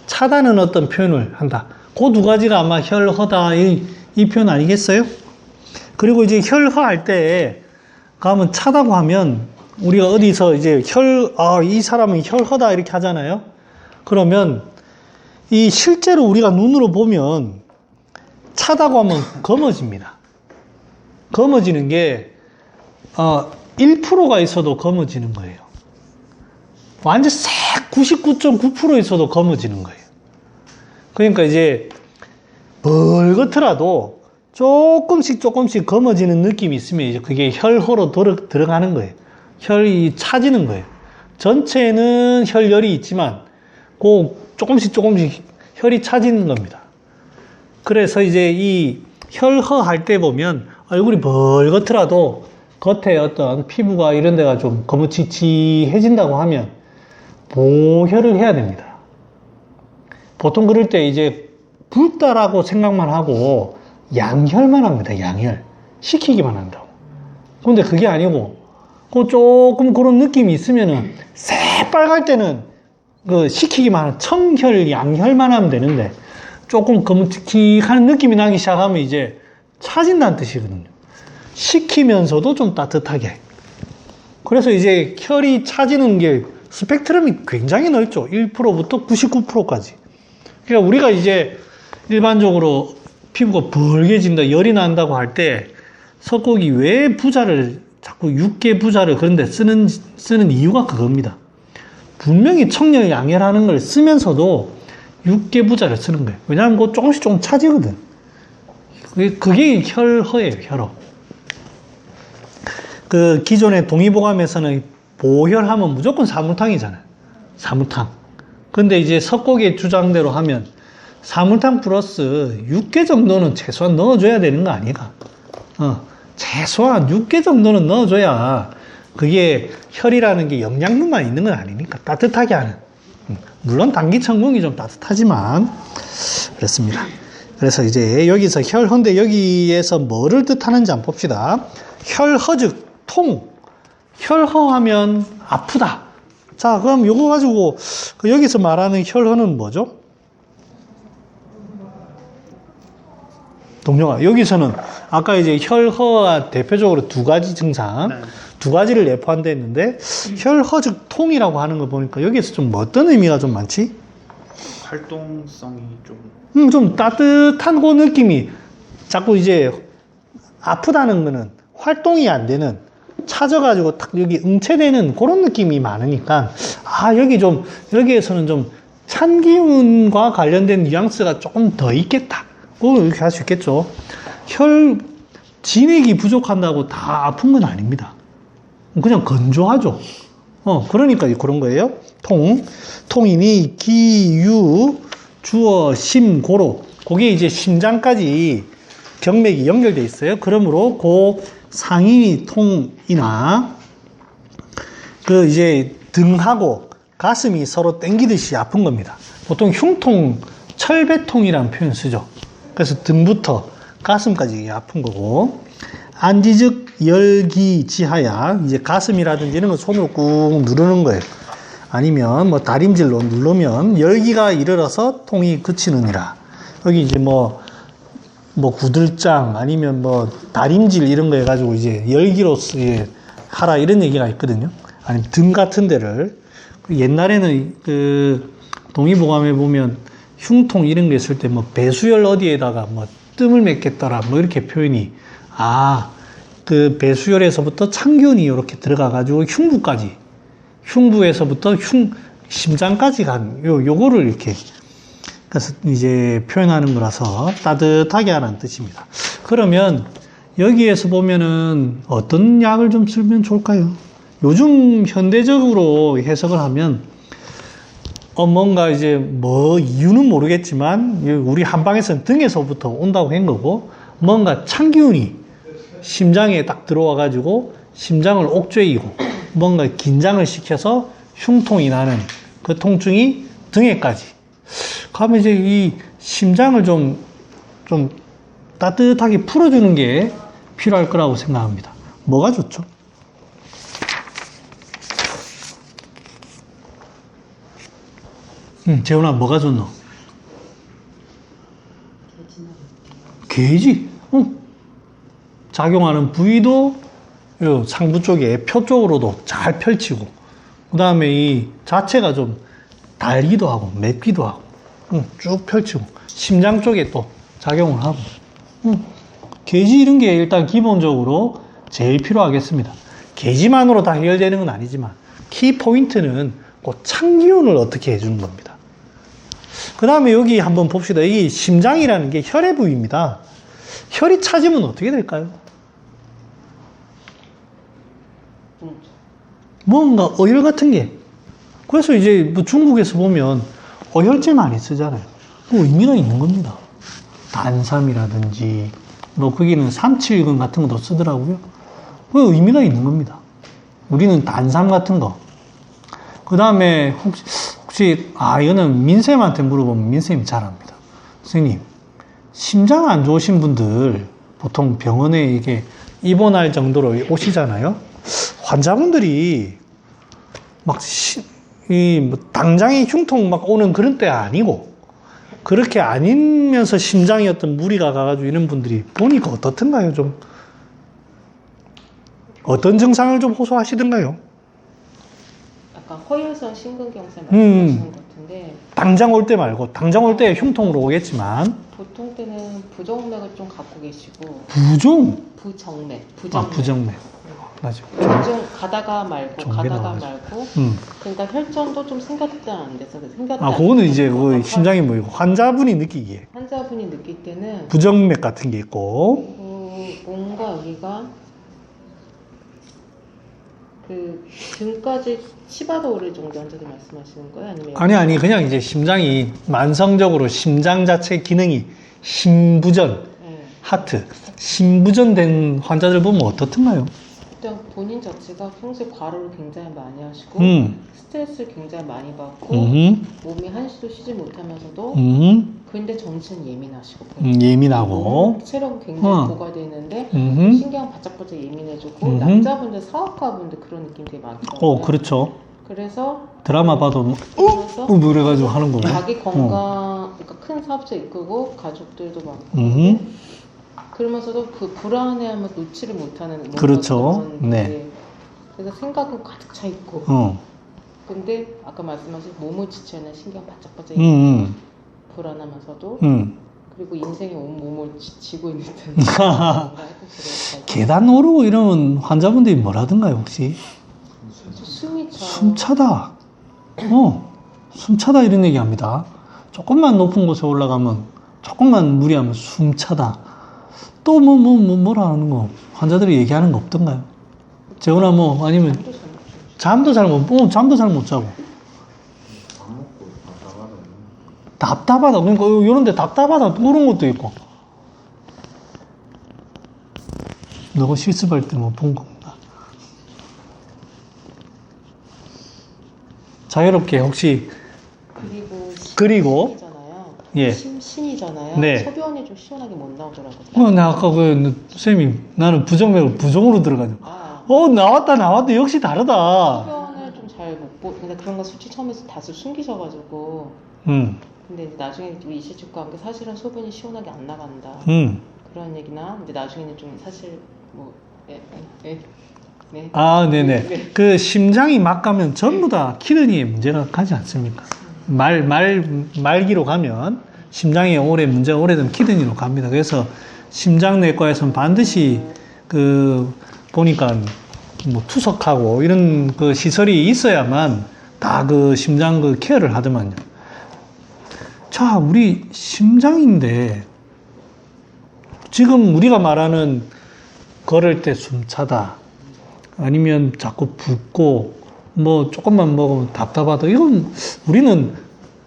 차다는 어떤 표현을 한다. 그 두 가지가 아마 혈허다 이 표현 아니겠어요? 그리고 이제 혈허할 때 가면 차다고 하면 우리가 어디서 이제 이 사람은 혈허다 이렇게 하잖아요. 그러면 이 실제로 우리가 눈으로 보면 차다고 하면 검어집니다. 검어지는 게 1%가 있어도 검어지는 거예요. 완전 색 99.9% 있어도 검어지는 거예요. 그러니까 이제 벌겋더라도 조금씩 검어지는 느낌이 있으면 이제 그게 혈허로 들어가는 거예요. 혈이 차지는 거예요. 전체는 혈열이 있지만 그 조금씩 혈이 차지는 겁니다. 그래서 이제 이 혈허할 때 보면 얼굴이 벌겋더라도 겉에 어떤 피부가 이런 데가 좀 거무치치해진다고 하면 보혈을 해야 됩니다. 보통 그럴 때 이제 붓다라고 생각만 하고 양혈만 합니다. 양혈. 식히기만 한다고. 근데 그게 아니고 그 조금 그런 느낌이 있으면은 새빨갈 때는 그 식히기만 하는 청혈, 양혈만 하면 되는데 조금 거무치하는 느낌이 나기 시작하면 이제 차진다는 뜻이거든요. 식히면서도 좀 따뜻하게. 그래서 이제 혈이 차지는 게 스펙트럼이 굉장히 넓죠. 1%부터 99%까지. 그러니까 우리가 이제 일반적으로 피부가 벌게진다, 열이 난다고 할 때 석고기 왜 자꾸 육계 부자를 그런데 쓰는 이유가 그겁니다. 분명히 청열, 양혈하는 걸 쓰면서도 육계 부자를 쓰는 거예요. 왜냐하면 그거 조금씩 차지거든. 그게 혈허예요, 혈허. 그 기존의 동의보감에서는 보혈하면 무조건 사물탕이잖아요. 사물탕. 근데 이제 석고기의 주장대로 하면 사물탕 플러스 6개 정도는 최소한 넣어줘야 되는 거 아닌가? 최소한 6개 정도는 넣어줘야 그게 혈이라는 게 영양분만 있는 건 아니니까 따뜻하게 하는. 물론 당기천궁이 좀 따뜻하지만 그렇습니다. 그래서 이제 여기서 혈허인데 여기에서 뭐를 뜻하는지 한번 봅시다. 혈허 즉 통. 혈허하면 아프다. 자, 그럼 요거 가지고 여기서 말하는 혈허는 뭐죠? 동료가 여기서는 아까 이제 혈허가 대표적으로 두 가지 증상, 두 가지를 내포한다 했는데 혈허 즉 통이라고 하는 거 보니까 여기서 좀 어떤 의미가 좀 많지? 활동성이 좀 따뜻한 그 느낌이 자꾸 이제 아프다는 거는 활동이 안 되는 차져가지고 딱 여기 응체되는 그런 느낌이 많으니까 여기에서는 좀 찬 기운과 관련된 뉘앙스가 조금 더 있겠다. 이렇게 할 수 있겠죠. 진액이 부족한다고 다 아픈 건 아닙니다. 그냥 건조하죠. 그러니까 그런 거예요. 통이니 기유 주어 심고로 그게 이제 심장까지 경맥이 연결돼 있어요. 그러므로 그 상인이 통이나 그 이제 등하고 가슴이 서로 땡기듯이 아픈 겁니다. 보통 흉통, 철배통이라는 표현 쓰죠. 그래서 등부터 가슴까지 아픈 거고 안지즉 열기지하야 이제 가슴이라든지 이런 거 손으로 꾹 누르는 거예요. 아니면 뭐 다림질로 누르면 열기가 이르러서 통이 그치느니라. 여기 이제 뭐 구들장 아니면 뭐 다림질 이런 거 해가지고 이제 열기로 하라 이런 얘기가 있거든요. 아니면 등 같은 데를 옛날에는 그 동의보감에 보면 흉통 이런 거 있을 때 뭐 배수열 어디에다가 뭐 뜸을 맺겠더라 뭐 이렇게 표현이 그 배수열에서부터 창균이 이렇게 들어가가지고 흉부에서부터 심장까지 요거를 이렇게 그래서 이제 표현하는 거라서 따뜻하게 하라는 뜻입니다. 그러면 여기에서 보면은 어떤 약을 좀 쓰면 좋을까요? 요즘 현대적으로 해석을 하면 뭔가 이제 뭐 이유는 모르겠지만 우리 한방에서는 등에서부터 온다고 한 거고 뭔가 찬 기운이 심장에 딱 들어와 가지고 심장을 옥죄이고 뭔가 긴장을 시켜서 흉통이 나는 그 통증이 등에까지 가면 이제 이 심장을 좀 따뜻하게 풀어주는 게 필요할 거라고 생각합니다. 뭐가 좋죠? 재훈아, 뭐가 좋노? 게이지? 작용하는 부위도 요 상부 쪽에 표 쪽으로도 잘 펼치고, 그 다음에 이 자체가 좀 달기도 하고, 맵기도 하고, 쭉 펼치고, 심장 쪽에 또 작용을 하고, 게이지 이런 게 일단 기본적으로 제일 필요하겠습니다. 게이지만으로 다 해결되는 건 아니지만, 키 포인트는 그 찬기운을 어떻게 해주는 겁니다. 그 다음에 여기 한번 봅시다. 이 심장이라는 게 혈의 부위입니다. 혈이 차지면 어떻게 될까요? 뭔가 어혈 같은 게. 그래서 이제 뭐 중국에서 보면 어혈제 많이 쓰잖아요. 그 의미가 있는 겁니다. 단삼이라든지 뭐 거기는 삼칠근 같은 것도 쓰더라고요. 그 의미가 있는 겁니다. 우리는 단삼 같은 거. 그 다음에 혹시 이거는 민쌤한테 물어보면 민쌤이 잘 압니다. 선생님, 심장 안 좋으신 분들 보통 병원에 이게 입원할 정도로 오시잖아요. 환자분들이 막 뭐 당장에 흉통 막 오는 그런 때 아니고 그렇게 아니면서 심장이 어떤 무리가 가가지고 이런 분들이 보니까 어떻던가요? 좀 어떤 증상을 좀 호소하시던가요? 약간 허혈성 심근경색 말씀하시는 것 같은데 당장 올 때 말고 당장 올 때 흉통으로 오겠지만 보통 때는 부정맥을 좀 갖고 계시고 부정맥 부정맥 맞아. 좀 가다가 말고 그러니까 혈전도 좀 생겼다 안 돼서 그거는 이제 그 심장이 뭐이고 환자분이 느끼기에 느낄 때는 부정맥 같은 게 있고 뭔가 여기가 그 등까지 치받아 오를 정도 환자들 말씀하시는 거예요? 아니면 아니 그냥 이제 심장이 만성적으로 심장 자체 기능이 심부전 하트 심부전된 환자들 보면 어떻던가요? 일단 본인 자체가 평소에 과로를 굉장히 많이 하시고 스트레스를 굉장히 많이 받고 몸이 한시도 쉬지 못하면서도 근데 전체는 예민하시고 예민하고 체력은 굉장히 고갈되어 있는데 신경 바짝바짝 예민해지고 남자분들 사업가분들 그런 느낌 되게 많더라고요. 그렇죠. 그래서 드라마 봐도 그래가지고 하는 거고 자기 건강 그러니까 큰 사업체 이끌고 가족들도 많고 그러면서도 그 불안해하면 놓지를 못하는 그렇죠. 네. 그래서 생각은 가득 차 있고 근데 아까 말씀하신 몸을 지쳐있는 신경 바짝바짝 불안하면서도 그리고 인생이 온 몸을 지고 있는 듯한 계단 오르고 이러면 환자분들이 뭐라든가요 혹시? 숨이 차 숨차다 숨차다 이런 얘기 합니다. 조금만 높은 곳에 올라가면 조금만 무리하면 숨차다. 또 뭐라 하는 거 환자들이 얘기하는 거 없던가요? 재훈아 뭐 아니면 잠도 잘 못 자고 답답하다 그러니까 이런데 답답하다 그런 것도 있고 너가 실습할 때 뭐 본 겁니다. 자유롭게 혹시 그리고 예. 신이잖아요. 네. 소변이 좀 시원하게 못 나오더라고요. 나 아까 쌤이 나는 부정맥을 부정으로 들어가지고 나왔다 역시 다르다. 소변을 좀 잘 못 근데 그런 거 솔직히 처음에 다수 숨기셔가지고 근데 이제 나중에 이실직과 함께 사실은 소변이 시원하게 안 나간다 그런 얘기나 근데 나중에는 좀 사실 네. 네네. 그 심장이 막 가면 전부 다 키드니에 문제가 가지 않습니까? 말기로 가면 심장에 문제가 오래되면 키드니로 갑니다. 그래서 심장내과에서는 반드시 보니까 뭐 투석하고 이런 그 시설이 있어야만 다 그 심장 케어를 하더만요. 자, 우리 심장인데 지금 우리가 말하는 걸을 때 숨차다 아니면 자꾸 붓고 뭐 조금만 먹으면 답답하다. 이건 우리는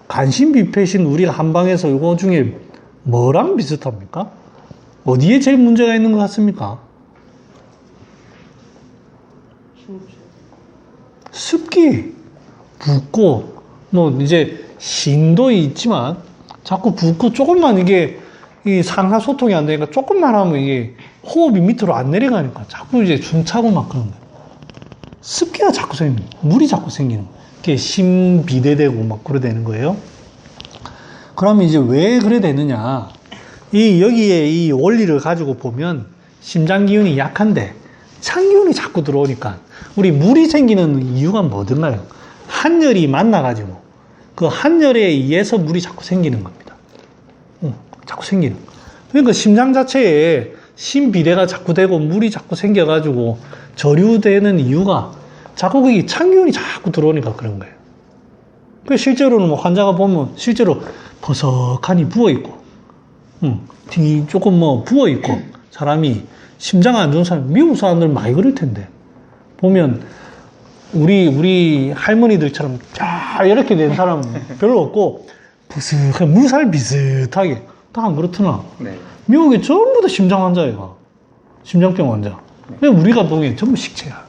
간신비패신 우리가 한방에서 이거 중에 뭐랑 비슷합니까? 어디에 제일 문제가 있는 것 같습니까? 습기, 붓고, 뭐 이제 신도 있지만 자꾸 붓고 조금만 이게 이 상하 소통이 안 되니까 조금만 하면 이게 호흡이 밑으로 안 내려가니까 자꾸 이제 숨차고 막 그런 거예요. 습기가 자꾸 생기는 거예요. 물이 자꾸 생기는 거예요. 이게 심비대되고 막 그래 되는 거예요. 그러면 이제 왜 그래 되느냐? 여기에 이 원리를 가지고 보면 심장 기운이 약한데 찬 기운이 자꾸 들어오니까 우리 물이 생기는 이유가 뭐든가요? 한열이 만나가지고 그 한열에 의해서 물이 자꾸 생기는 겁니다. 자꾸 생기는 거예요. 그러니까 심장 자체에 심비대가 자꾸 되고 물이 자꾸 생겨가지고 저류되는 이유가 자꾸 그게 찬 기운이 자꾸 들어오니까 그런 거예요. 그 실제로는 뭐 환자가 보면 실제로 버석하니 부어있고, 등이 조금 뭐 부어있고, 사람이 심장 안 좋은 사람, 미국 사람들 많이 그럴 텐데, 보면 우리 할머니들처럼 쫙 이렇게 된 사람은 별로 없고, 부슥한 물살 비슷하게, 다 안 그렇더나. 네. 미국에 전부 다 심장 환자예요. 심장병 환자. 왜 우리가 보기엔 전부 식체야.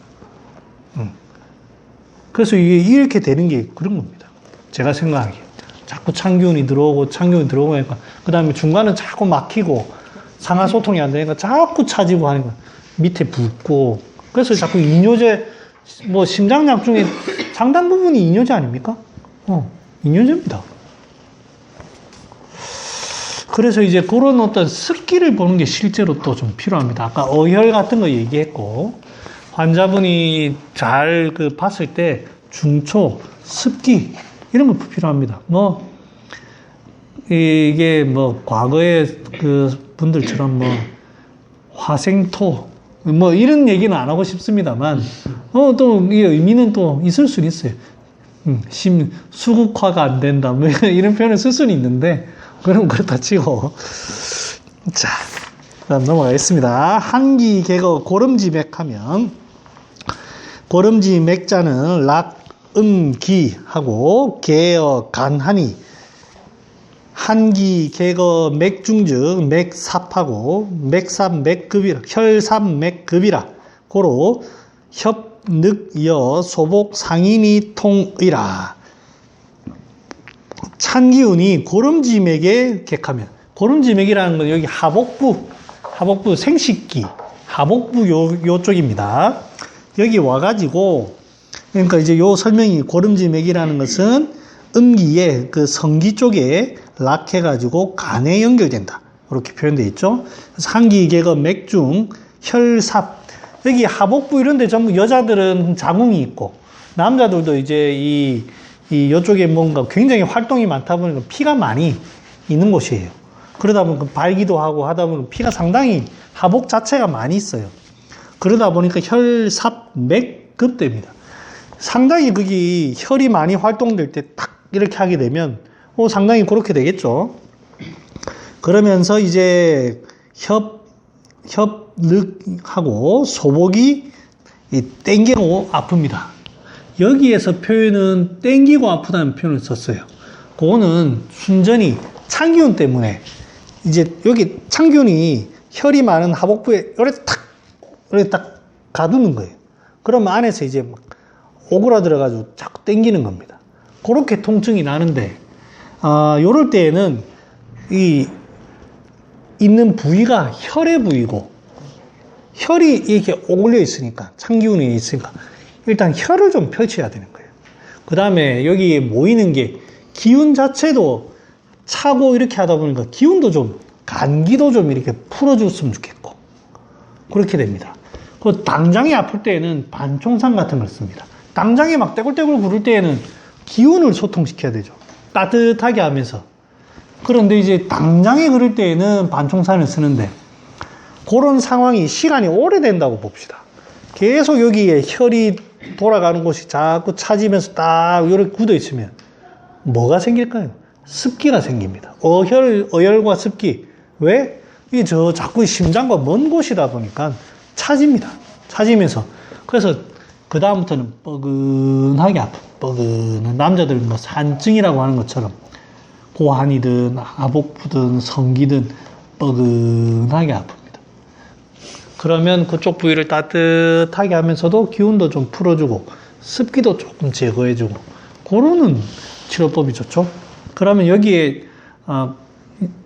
그래서 이게 이렇게 되는 게 그런 겁니다. 제가 생각하기에. 자꾸 찬 기운이 들어오고, 하니까. 그 다음에 중간은 자꾸 막히고, 상하 소통이 안 되니까 자꾸 차지고 하니까 밑에 붓고. 그래서 자꾸 이뇨제, 뭐 심장약 중에 상당 부분이 이뇨제 아닙니까? 이뇨제입니다. 그래서 이제 그런 어떤 습기를 보는 게 실제로 또 좀 필요합니다. 아까 어혈 같은 거 얘기했고, 환자분이 잘 봤을 때 중초, 습기, 이런 거 필요합니다. 뭐, 이게 뭐, 과거에 분들처럼 뭐, 화생토, 뭐, 이런 얘기는 안 하고 싶습니다만, 또, 이 의미는 또 있을 수는 있어요. 수국화가 안 된다, 뭐, 이런 표현을 쓸 수는 있는데, 그럼 그렇다 치고. 자, 다음 넘어가겠습니다. 한기, 개거, 고름지맥 하면, 고름지 맥자는 락, 기 하고, 개어, 간하니, 한기, 개거, 맥중즉, 맥삽하고, 맥삽, 맥급이라, 혈삽, 맥급이라, 고로, 협, 늑, 여, 소복, 상인이, 통이라. 찬 기운이 고름지맥에 객하면, 고름지맥이라는 건 여기 하복부 생식기, 하복부 요쪽입니다. 여기 와가지고, 그러니까 이제 요 설명이 고름지맥이라는 것은 음기에 성기 쪽에 락해가지고 간에 연결된다. 이렇게 표현되어 있죠. 그래서 한기, 개거, 맥중, 혈삽. 여기 하복부 이런 데 전부 여자들은 자궁이 있고, 남자들도 이제 이쪽에 뭔가 굉장히 활동이 많다 보니까 피가 많이 있는 곳이에요. 그러다 보니까 발기도 하고 하다 보니까 피가 상당히 하복 자체가 많이 있어요. 그러다 보니까 혈삽, 맥급됩니다. 상당히 그게 혈이 많이 활동될 때 딱 이렇게 하게 되면 상당히 그렇게 되겠죠. 그러면서 이제 늑하고 소복이 땡기고 아픕니다. 여기에서 표현은 땡기고 아프다는 표현을 썼어요. 그거는 순전히 찬기운 때문에 이제 여기 찬기운이 혈이 많은 하복부에 이렇게 딱 가두는 거예요. 그러면 안에서 이제 막 오그라들어가지고 자꾸 땡기는 겁니다. 그렇게 통증이 나는데, 요럴 때에는 있는 부위가 혈의 부위고, 혈이 이렇게 오글려 있으니까, 찬기운이 있으니까, 일단 혈을 좀 펼쳐야 되는 거예요. 그 다음에 여기에 모이는 게 기운 자체도 차고 이렇게 하다 보니까 기운도 좀, 간기도 좀 이렇게 풀어줬으면 좋겠고, 그렇게 됩니다. 그 당장이 아플 때에는 반총상 같은 걸 씁니다. 당장이 막 떼굴떼굴 구를 때에는 기운을 소통시켜야 되죠. 따뜻하게 하면서. 그런데 이제 당장에 그럴 때에는 반총산을 쓰는데, 그런 상황이 시간이 오래된다고 봅시다. 계속 여기에 혈이 돌아가는 곳이 자꾸 차지면서 딱 이렇게 굳어 있으면 뭐가 생길까요? 습기가 생깁니다. 어혈과 습기. 왜? 이게 자꾸 심장과 먼 곳이다 보니까 차집니다. 차지면서. 그래서 그 다음부터는 뻐근하게 아픈, 뻐근한 남자들은 뭐 산증이라고 하는 것처럼 고환이든 하복부든 성기든 뻐근하게 아픕니다. 그러면 그쪽 부위를 따뜻하게 하면서도 기운도 좀 풀어주고 습기도 조금 제거해주고 그러는 치료법이 좋죠. 그러면 여기에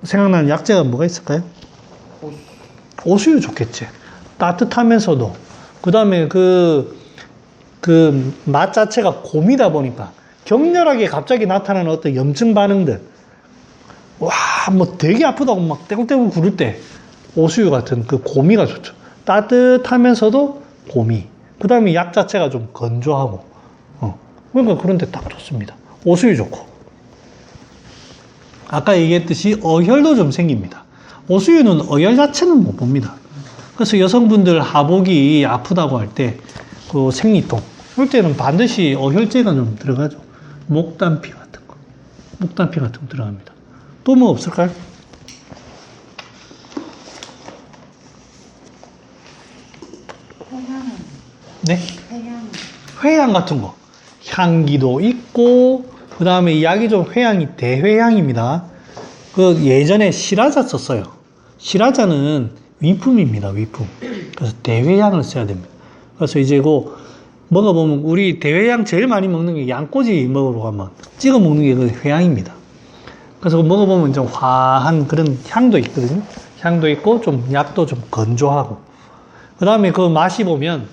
생각나는 약재가 뭐가 있을까요? 오수유 좋겠지. 따뜻하면서도 그 다음에 그 맛 자체가 곰이다 보니까 격렬하게 갑자기 나타나는 어떤 염증 반응들, 와, 뭐 되게 아프다고 막 떼굴떼굴 구를 때 오수유 같은 그 고미가 좋죠. 따뜻하면서도 고미. 그 다음에 약 자체가 좀 건조하고, 그러니까 그런데 딱 좋습니다. 오수유 좋고. 아까 얘기했듯이 어혈도 좀 생깁니다. 오수유는 어혈 자체는 못 봅니다. 그래서 여성분들 하복이 아프다고 할 때, 그 생리통, 그럴 때는 반드시 어혈제가 좀 들어가죠. 목단피 같은 거. 목단피 같은 거 들어갑니다. 또 뭐 없을까요? 회향. 네? 회향. 회향 같은 거. 향기도 있고, 그 다음에 이 약이 좀 회향이 대회향입니다. 그 예전에 시라자 썼어요. 시라자는 위품입니다, 위품. 그래서 대회향을 써야 됩니다. 그래서 이제 그 먹어보면 우리 대회향 제일 많이 먹는 게 양꼬지 먹으러 가면 찍어 먹는 게 그 회향입니다. 그래서 먹어보면 좀 화한 그런 향도 있거든요. 향도 있고 좀 약도 좀 건조하고. 그 다음에 그 맛이 보면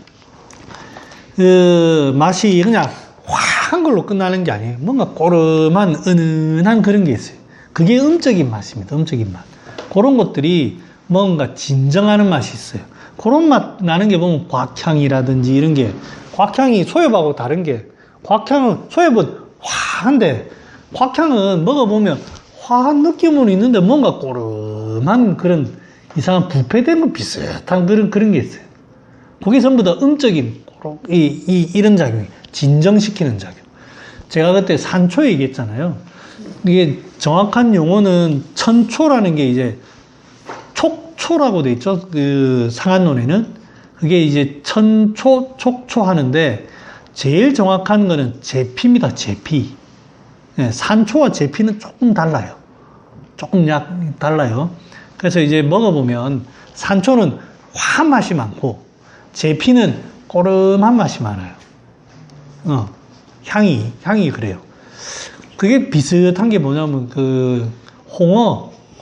그 맛이 그냥 화한 걸로 끝나는 게 아니에요. 뭔가 꼬름한 은은한 그런 게 있어요. 그게 음적인 맛입니다. 음적인 맛. 그런 것들이 뭔가 진정하는 맛이 있어요. 그런 맛 나는 게 보면 곽향이라든지 이런 게, 곽향이 소엽하고 다른 게, 곽향은, 소엽은 화한데, 곽향은 먹어보면 화한 느낌은 있는데 뭔가 꼬름한 그런 이상한 부패된 것 비슷한 그런 게 있어요. 그게 전부 다 음적인, 이런 작용이, 진정시키는 작용. 제가 그때 산초 얘기했잖아요. 이게 정확한 용어는 천초라는 게 이제 촉초라고 돼 있죠. 그 상한론에는 그게 이제 천초, 촉초 하는데 제일 정확한 거는 제피입니다. 제피. 네, 산초와 제피는 조금 달라요. 조금 달라요. 그래서 이제 먹어보면 산초는 화한 맛이 많고 제피는 꼬름한 맛이 많아요. 향이 그래요. 그게 비슷한 게 뭐냐면 그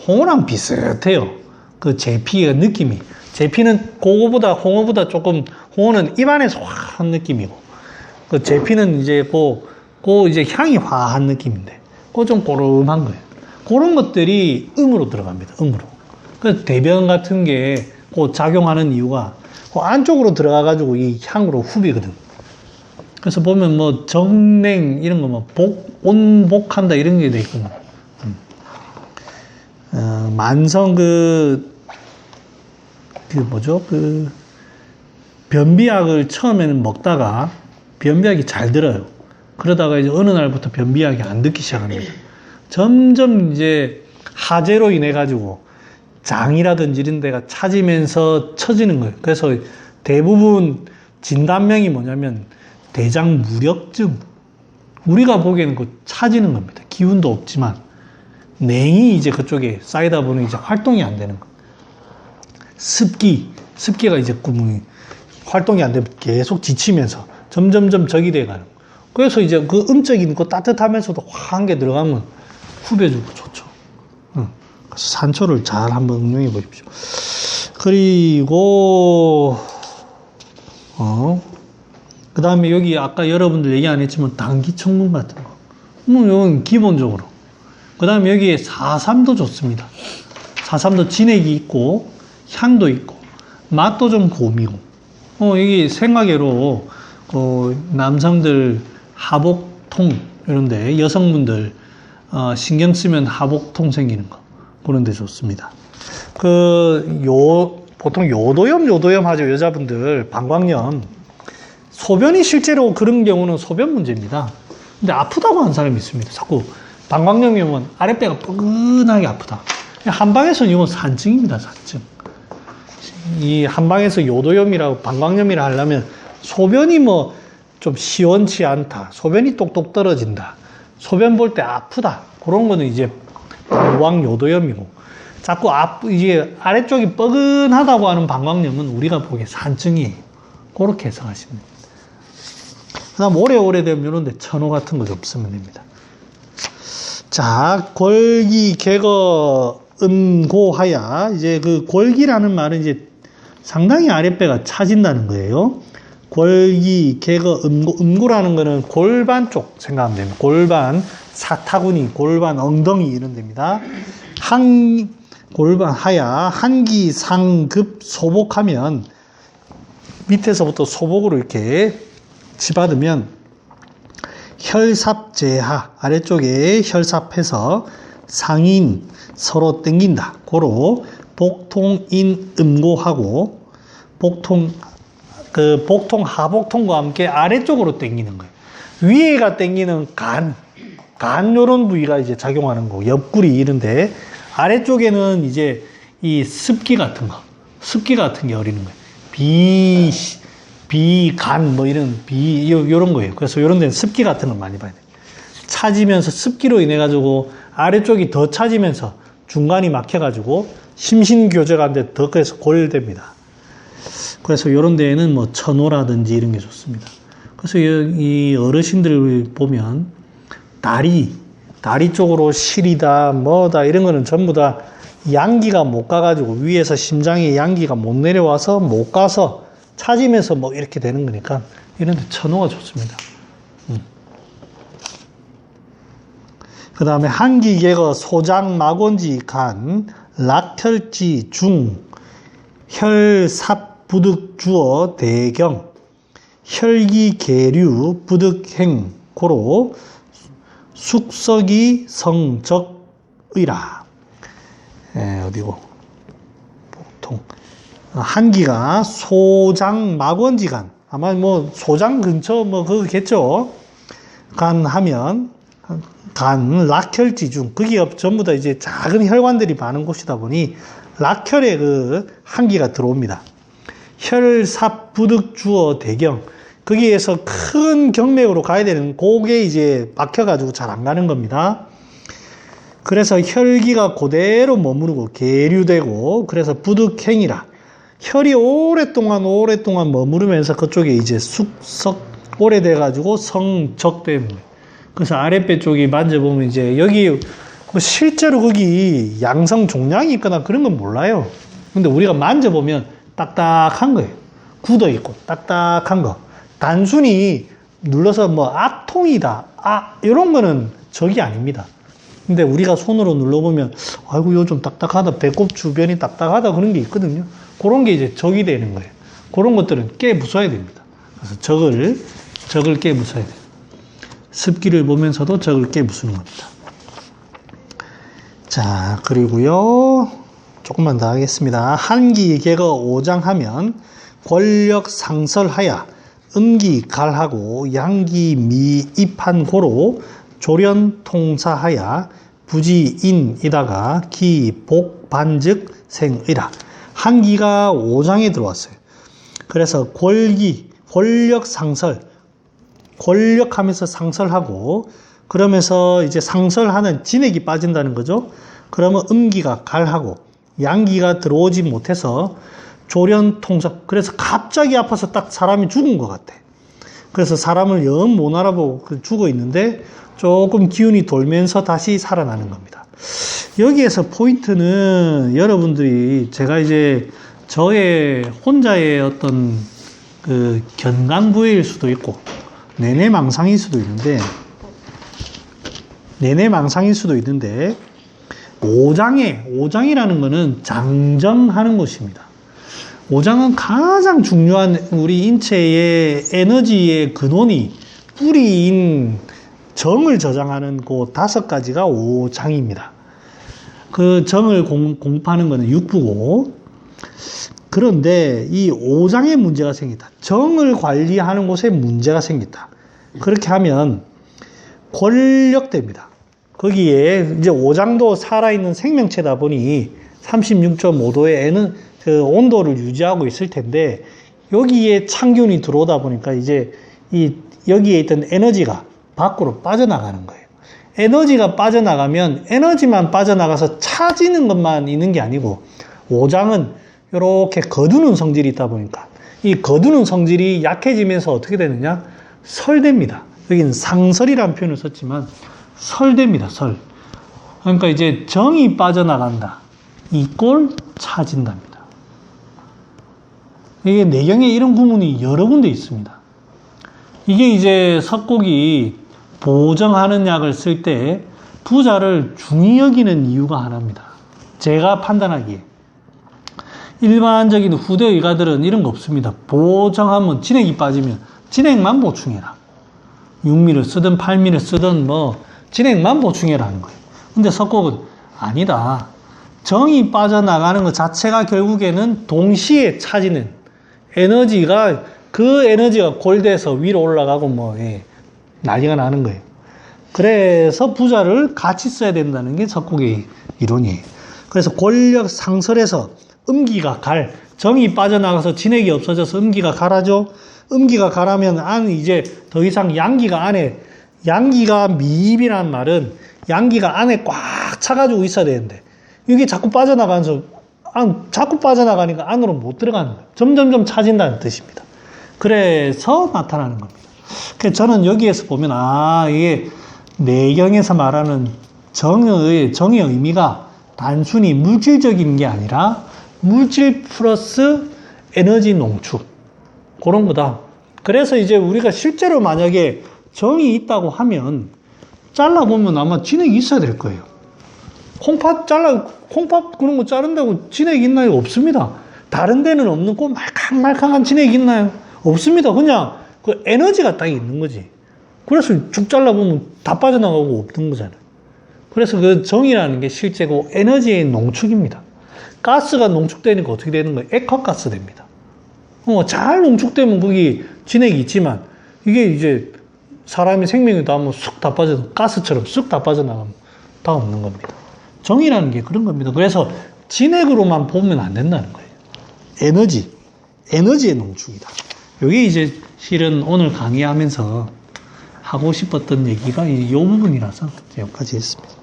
홍어랑 비슷해요. 그 제피의 느낌이. 제피는 홍어보다 조금, 홍어는 입안에서 화한 느낌이고, 그 제피는 이제 이제 향이 화한 느낌인데, 그거 좀 꼬름한 거예요. 그런 것들이 음으로 들어갑니다. 음으로. 그 대변 같은 게 그 작용하는 이유가 그 안쪽으로 들어가가지고 이 향으로 후비거든. 그래서 보면 뭐 정냉 이런 거 뭐 온복한다 이런 게 돼 있거든. 만성 변비약을 처음에는 먹다가 변비약이 잘 들어요. 그러다가 이제 어느 날부터 변비약이 안 듣기 시작합니다. 점점 이제 하재로 인해 가지고 장이라든지 이런 데가 차지면서 처지는 거예요. 그래서 대부분 진단명이 뭐냐면 대장 무력증. 우리가 보기에는 그 차지는 겁니다. 기운도 없지만 냉이 이제 그쪽에 쌓이다 보니 이제 활동이 안 되는 거. 습기가 이제 활동이 안 되면 계속 지치면서 점점점 적이 돼가는 거. 그래서 이제 그 음적인 거 따뜻하면서도 화한 게 들어가면 후벼주고 좋죠. 그래서 산초를 잘 한번 응용해 보십시오. 그리고 그 다음에 여기 아까 여러분들 얘기 안 했지만 당기청문 같은 거. 이건 기본적으로. 그 다음에 여기에 4,3도 좋습니다. 4,3도 진액이 있고 향도 있고 맛도 좀 고미고. 여기 생화계로 남성들 하복통 이런데 여성분들 신경 쓰면 하복통 생기는 거 그런 데 좋습니다. 보통 요도염 하죠. 여자분들 방광염. 소변이 실제로 그런 경우는 소변 문제입니다. 근데 아프다고 하는 사람이 있습니다. 자꾸 방광염이 오면 아랫배가 뻐근하게 아프다. 한방에서는 이건 산증입니다. 산증. 이 한방에서 요도염이라고 방광염이라 하려면 소변이 뭐 좀 시원치 않다. 소변이 똑똑 떨어진다. 소변 볼 때 아프다. 그런 거는 이제 방광요도염이고, 자꾸 이제 아래쪽이 뻐근하다고 하는 방광염은 우리가 보기에 산증이에요. 그렇게 해석하시면 됩니다. 그 다음 오래 되면 이런데 천호 같은 거 없으면 됩니다. 자, 골기, 개거, 음고하야. 이제 그 골기라는 말은 이제 상당히 아랫배가 차진다는 거예요. 골기, 개거, 음고라는 거는 골반 쪽 생각하면 됩니다. 골반, 사타구니, 골반, 엉덩이 이런 데입니다. 골반 하야, 한기, 상급, 소복하면 밑에서부터 소복으로 이렇게 집어넣으면 혈삽제하, 아래쪽에 혈삽해서 상인 서로 땡긴다. 고로 복통인 음고하고 복통 하복통과 함께 아래쪽으로 땡기는 거예요. 위에가 땡기는 간 요런 부위가 이제 작용하는 거고, 옆구리 이런데, 아래쪽에는 이제 이 습기 같은 게 어리는 거예요. 비간 뭐 이런 요런 거예요. 그래서 요런 데는 습기 같은 걸 많이 봐야 돼요. 차지면서 습기로 인해 가지고 아래쪽이 더 차지면서 중간이 막혀 가지고 심신교제가 안 돼 더 그래서 골됩니다. 그래서 요런 데에는 뭐 천호라든지 이런 게 좋습니다. 그래서 이 어르신들 보면 다리 쪽으로 실이다 뭐다 이런 거는 전부 다 양기가 못 가가지고, 위에서 심장에 양기가 못 내려와서 못 가서 차지면서 뭐 이렇게 되는 거니까 이런 데 천호가 좋습니다. 그 다음에 한기, 개거, 소장, 막원지, 간, 락혈지, 중, 혈삽, 부득, 주어, 대경, 혈기, 계류, 부득, 행, 고로, 숙석이, 성적, 의라. 어디고? 보통. 한기가 소장, 막원지간. 아마 뭐 소장 근처 뭐 그거겠죠. 간 하면 간, 락혈지 중. 거기가 전부 다 이제 작은 혈관들이 많은 곳이다 보니 락혈에 그 한기가 들어옵니다. 혈삽, 부득, 주어, 대경. 거기에서 큰 경맥으로 가야 되는 그게 이제 막혀가지고 잘 안 가는 겁니다. 그래서 혈기가 그대로 머무르고 계류되고, 그래서 부득행이라. 혈이 오랫동안 머무르면서 그쪽에 이제 숙석, 오래돼가지고 성적되는 거예요. 그래서 아랫배 쪽이 만져보면 이제 여기 뭐 실제로 거기 양성 종양이 있거나 그런 건 몰라요. 근데 우리가 만져보면 딱딱한 거예요. 굳어 있고 딱딱한 거. 단순히 눌러서 뭐 악통이다, 이런 거는 적이 아닙니다. 근데 우리가 손으로 눌러보면 아이고 요 좀 딱딱하다, 배꼽 주변이 딱딱하다 그런 게 있거든요. 그런 게 이제 적이 되는 거예요. 그런 것들은 깨 부숴야 됩니다. 그래서 적을 깨 부숴야 돼요. 습기를 보면서도 적을 깨 부수는 겁니다. 자, 그리고요 조금만 더 하겠습니다. 한기, 개거, 오장하면 권력 상설하야, 음기 갈하고 양기 미입한 고로 조련 통사하야 부지인이다가 기 복반즉 생의라. 한기가 5장에 들어왔어요. 그래서 권력 상설, 권력하면서 상설하고, 그러면서 이제 상설하는 진액이 빠진다는 거죠. 그러면 음기가 갈하고 양기가 들어오지 못해서 조련 통사, 그래서 갑자기 아파서 딱 사람이 죽은 것 같아. 그래서 사람을 영 못 알아보고 죽어 있는데 조금 기운이 돌면서 다시 살아나는 겁니다. 여기에서 포인트는 여러분들이, 제가 이제 저의 혼자의 어떤 그 견강부회일 수도 있고 내내망상일 수도 있는데, 오장이라는 거는 장정하는 것입니다. 오장은 가장 중요한 우리 인체의 에너지의 근원이 뿌리인 정을 저장하는 그 5가지가 오장입니다. 그 정을 공부하는 것은 육부고, 그런데 이 오장에 문제가 생긴다. 정을 관리하는 곳에 문제가 생긴다. 그렇게 하면 권력됩니다. 거기에 이제 오장도 살아있는 생명체다 보니 36.5도의 그 온도를 유지하고 있을 텐데, 여기에 찬기운이 들어오다 보니까 이제 여기에 있던 에너지가 밖으로 빠져나가는 거예요. 에너지가 빠져나가면 에너지만 빠져나가서 차지는 것만 있는 게 아니고, 오장은 이렇게 거두는 성질이 있다 보니까 이 거두는 성질이 약해지면서 어떻게 되느냐? 설됩니다. 여기는 상설이라는 표현을 썼지만 설됩니다. 설. 그러니까 이제 정이 빠져나간다. 이꼴 차진답니다. 이게 내경에 이런 구문이 여러 군데 있습니다. 이게 이제 석곡이 보정하는 약을 쓸 때 부자를 중히 여기는 이유가 하나입니다. 제가 판단하기에. 일반적인 후대 의가들은 이런 거 없습니다. 보정하면 진액이 빠지면 진액만 보충해라. 6미를 쓰든 8미를 쓰든 뭐 진액만 보충해라 하는 거예요. 근데 석곡은 아니다. 정이 빠져나가는 것 자체가 결국에는 동시에 차지는 에너지가, 그 에너지가 골대에서 위로 올라가고 뭐 난리가 나는 거예요. 그래서 부자를 같이 써야 된다는 게 석곡의 이론이에요. 그래서 권력 상설에서 음기가 정이 빠져나가서 진액이 없어져서 음기가 가라죠. 음기가 가라면 이제 더 이상 양기가 미입이라는 말은 양기가 안에 꽉 차가지고 있어야 되는데, 이게 자꾸 빠져나가니까 안으로 못 들어가는 거예요. 점점점 차진다는 뜻입니다. 그래서 나타나는 겁니다. 그래서 저는 여기에서 보면, 이게 내경에서 말하는 정의 의미가 단순히 물질적인 게 아니라 물질 플러스 에너지 농축, 그런 거다. 그래서 이제 우리가 실제로 만약에 정이 있다고 하면 잘라보면 아마 진액이 있어야 될 거예요. 콩팥 그런 거 자른다고 진액이 있나요? 없습니다. 다른 데는 없는 꼭 말캉말캉한 진액이 있나요? 없습니다. 그냥 그 에너지가 딱 있는 거지. 그래서 죽 잘라보면 다 빠져나가고 없는 거잖아요. 그래서 그 정이라는 게 실제고 에너지의 농축입니다. 가스가 농축되니까 어떻게 되는 거예요? 액화가스 됩니다. 잘 농축되면 거기 진액이 있지만, 이게 이제 사람이 생명이 닿으면 쑥 다 가스처럼 쑥 다 빠져나가면 다 없는 겁니다. 정이라는 게 그런 겁니다. 그래서 진액으로만 보면 안 된다는 거예요. 에너지의 농축이다. 이게 이제 실은 오늘 강의하면서 하고 싶었던 얘기가 이 부분이라서 여기까지 했습니다.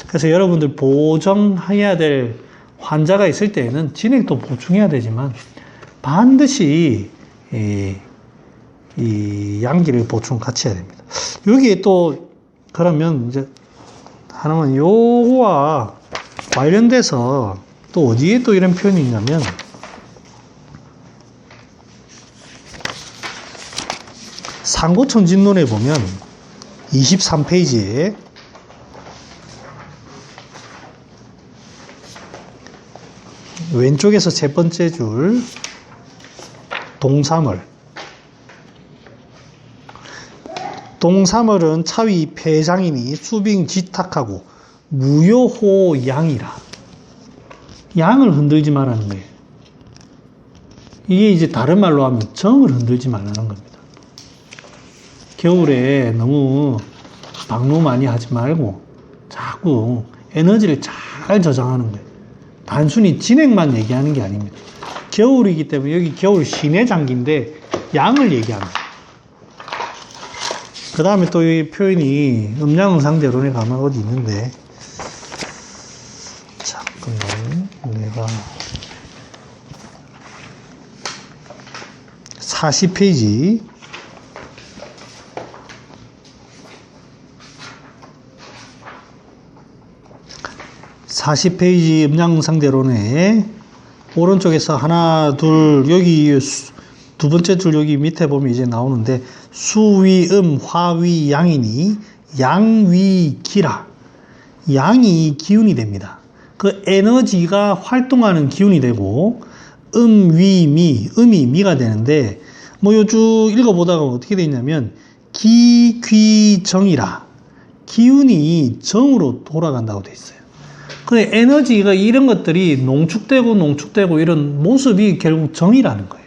그래서 여러분들 보정해야 될 환자가 있을 때에는 진액도 보충해야 되지만 반드시 이 양기를 보충 같이 해야 됩니다. 여기에 또 그러면 이제 하나만 요거와 관련돼서 또 어디에 또 이런 표현이 있냐면, 상고천진론에 보면 23페이지에 왼쪽에서 세 번째 줄 동사물은 차위 폐장이니 수빙지탁하고 무효호양이라. 양을 흔들지 말라는 거예요. 이게 이제 다른 말로 하면 정을 흔들지 말라는 겁니다. 겨울에 너무 방로 많이 하지 말고 자꾸 에너지를 잘 저장하는 거예요. 단순히 진액만 얘기하는 게 아닙니다. 겨울이기 때문에 여기 겨울 시내 장기인데 양을 얘기합니다. 그 다음에 또 이 표현이 음양응상대론에 가면 어디 있는데, 잠깐만, 내가 40페이지 40페이지 음양응상대론에 오른쪽에서 하나, 둘, 여기 두 번째 줄 여기 밑에 보면 이제 나오는데, 수위음 화위 양이니 양위기라. 양이 기운이 됩니다. 그 에너지가 활동하는 기운이 되고, 음위미, 음이 미가 되는데, 뭐 요 쭉 읽어보다가 어떻게 되어 있냐면, 기귀정이라. 기운이 정으로 돌아간다고 되어 있어요. 근데 에너지가 이런 것들이 농축되고 이런 모습이 결국 정이라는 거예요.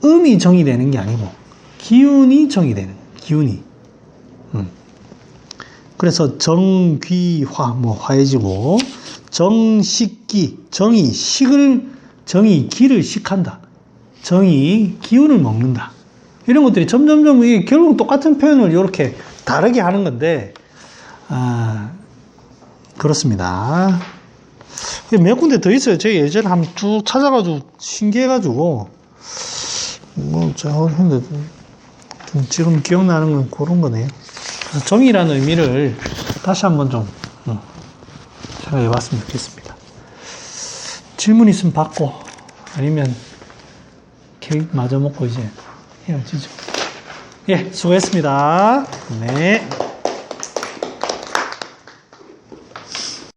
음이 정이 되는 게 아니고 기운이 정이 되는 거예요. 기운이. 그래서 정귀화, 뭐 화해지고, 정식기, 정이 기를 식한다. 정이 기운을 먹는다. 이런 것들이 점점점 이게 결국 똑같은 표현을 이렇게 다르게 하는 건데, 그렇습니다. 몇 군데 더 있어요. 제가 예전에 한번 쭉 찾아가지고 신기해가지고, 제가 했는데 좀 지금 기억나는 건 그런 거네요. 그래서 정이라는 의미를 다시 한번 좀 생각해 봤으면 좋겠습니다. 질문 있으면 받고, 아니면 케이크 마저 먹고 이제 헤어지죠. 예, 수고했습니다. 네.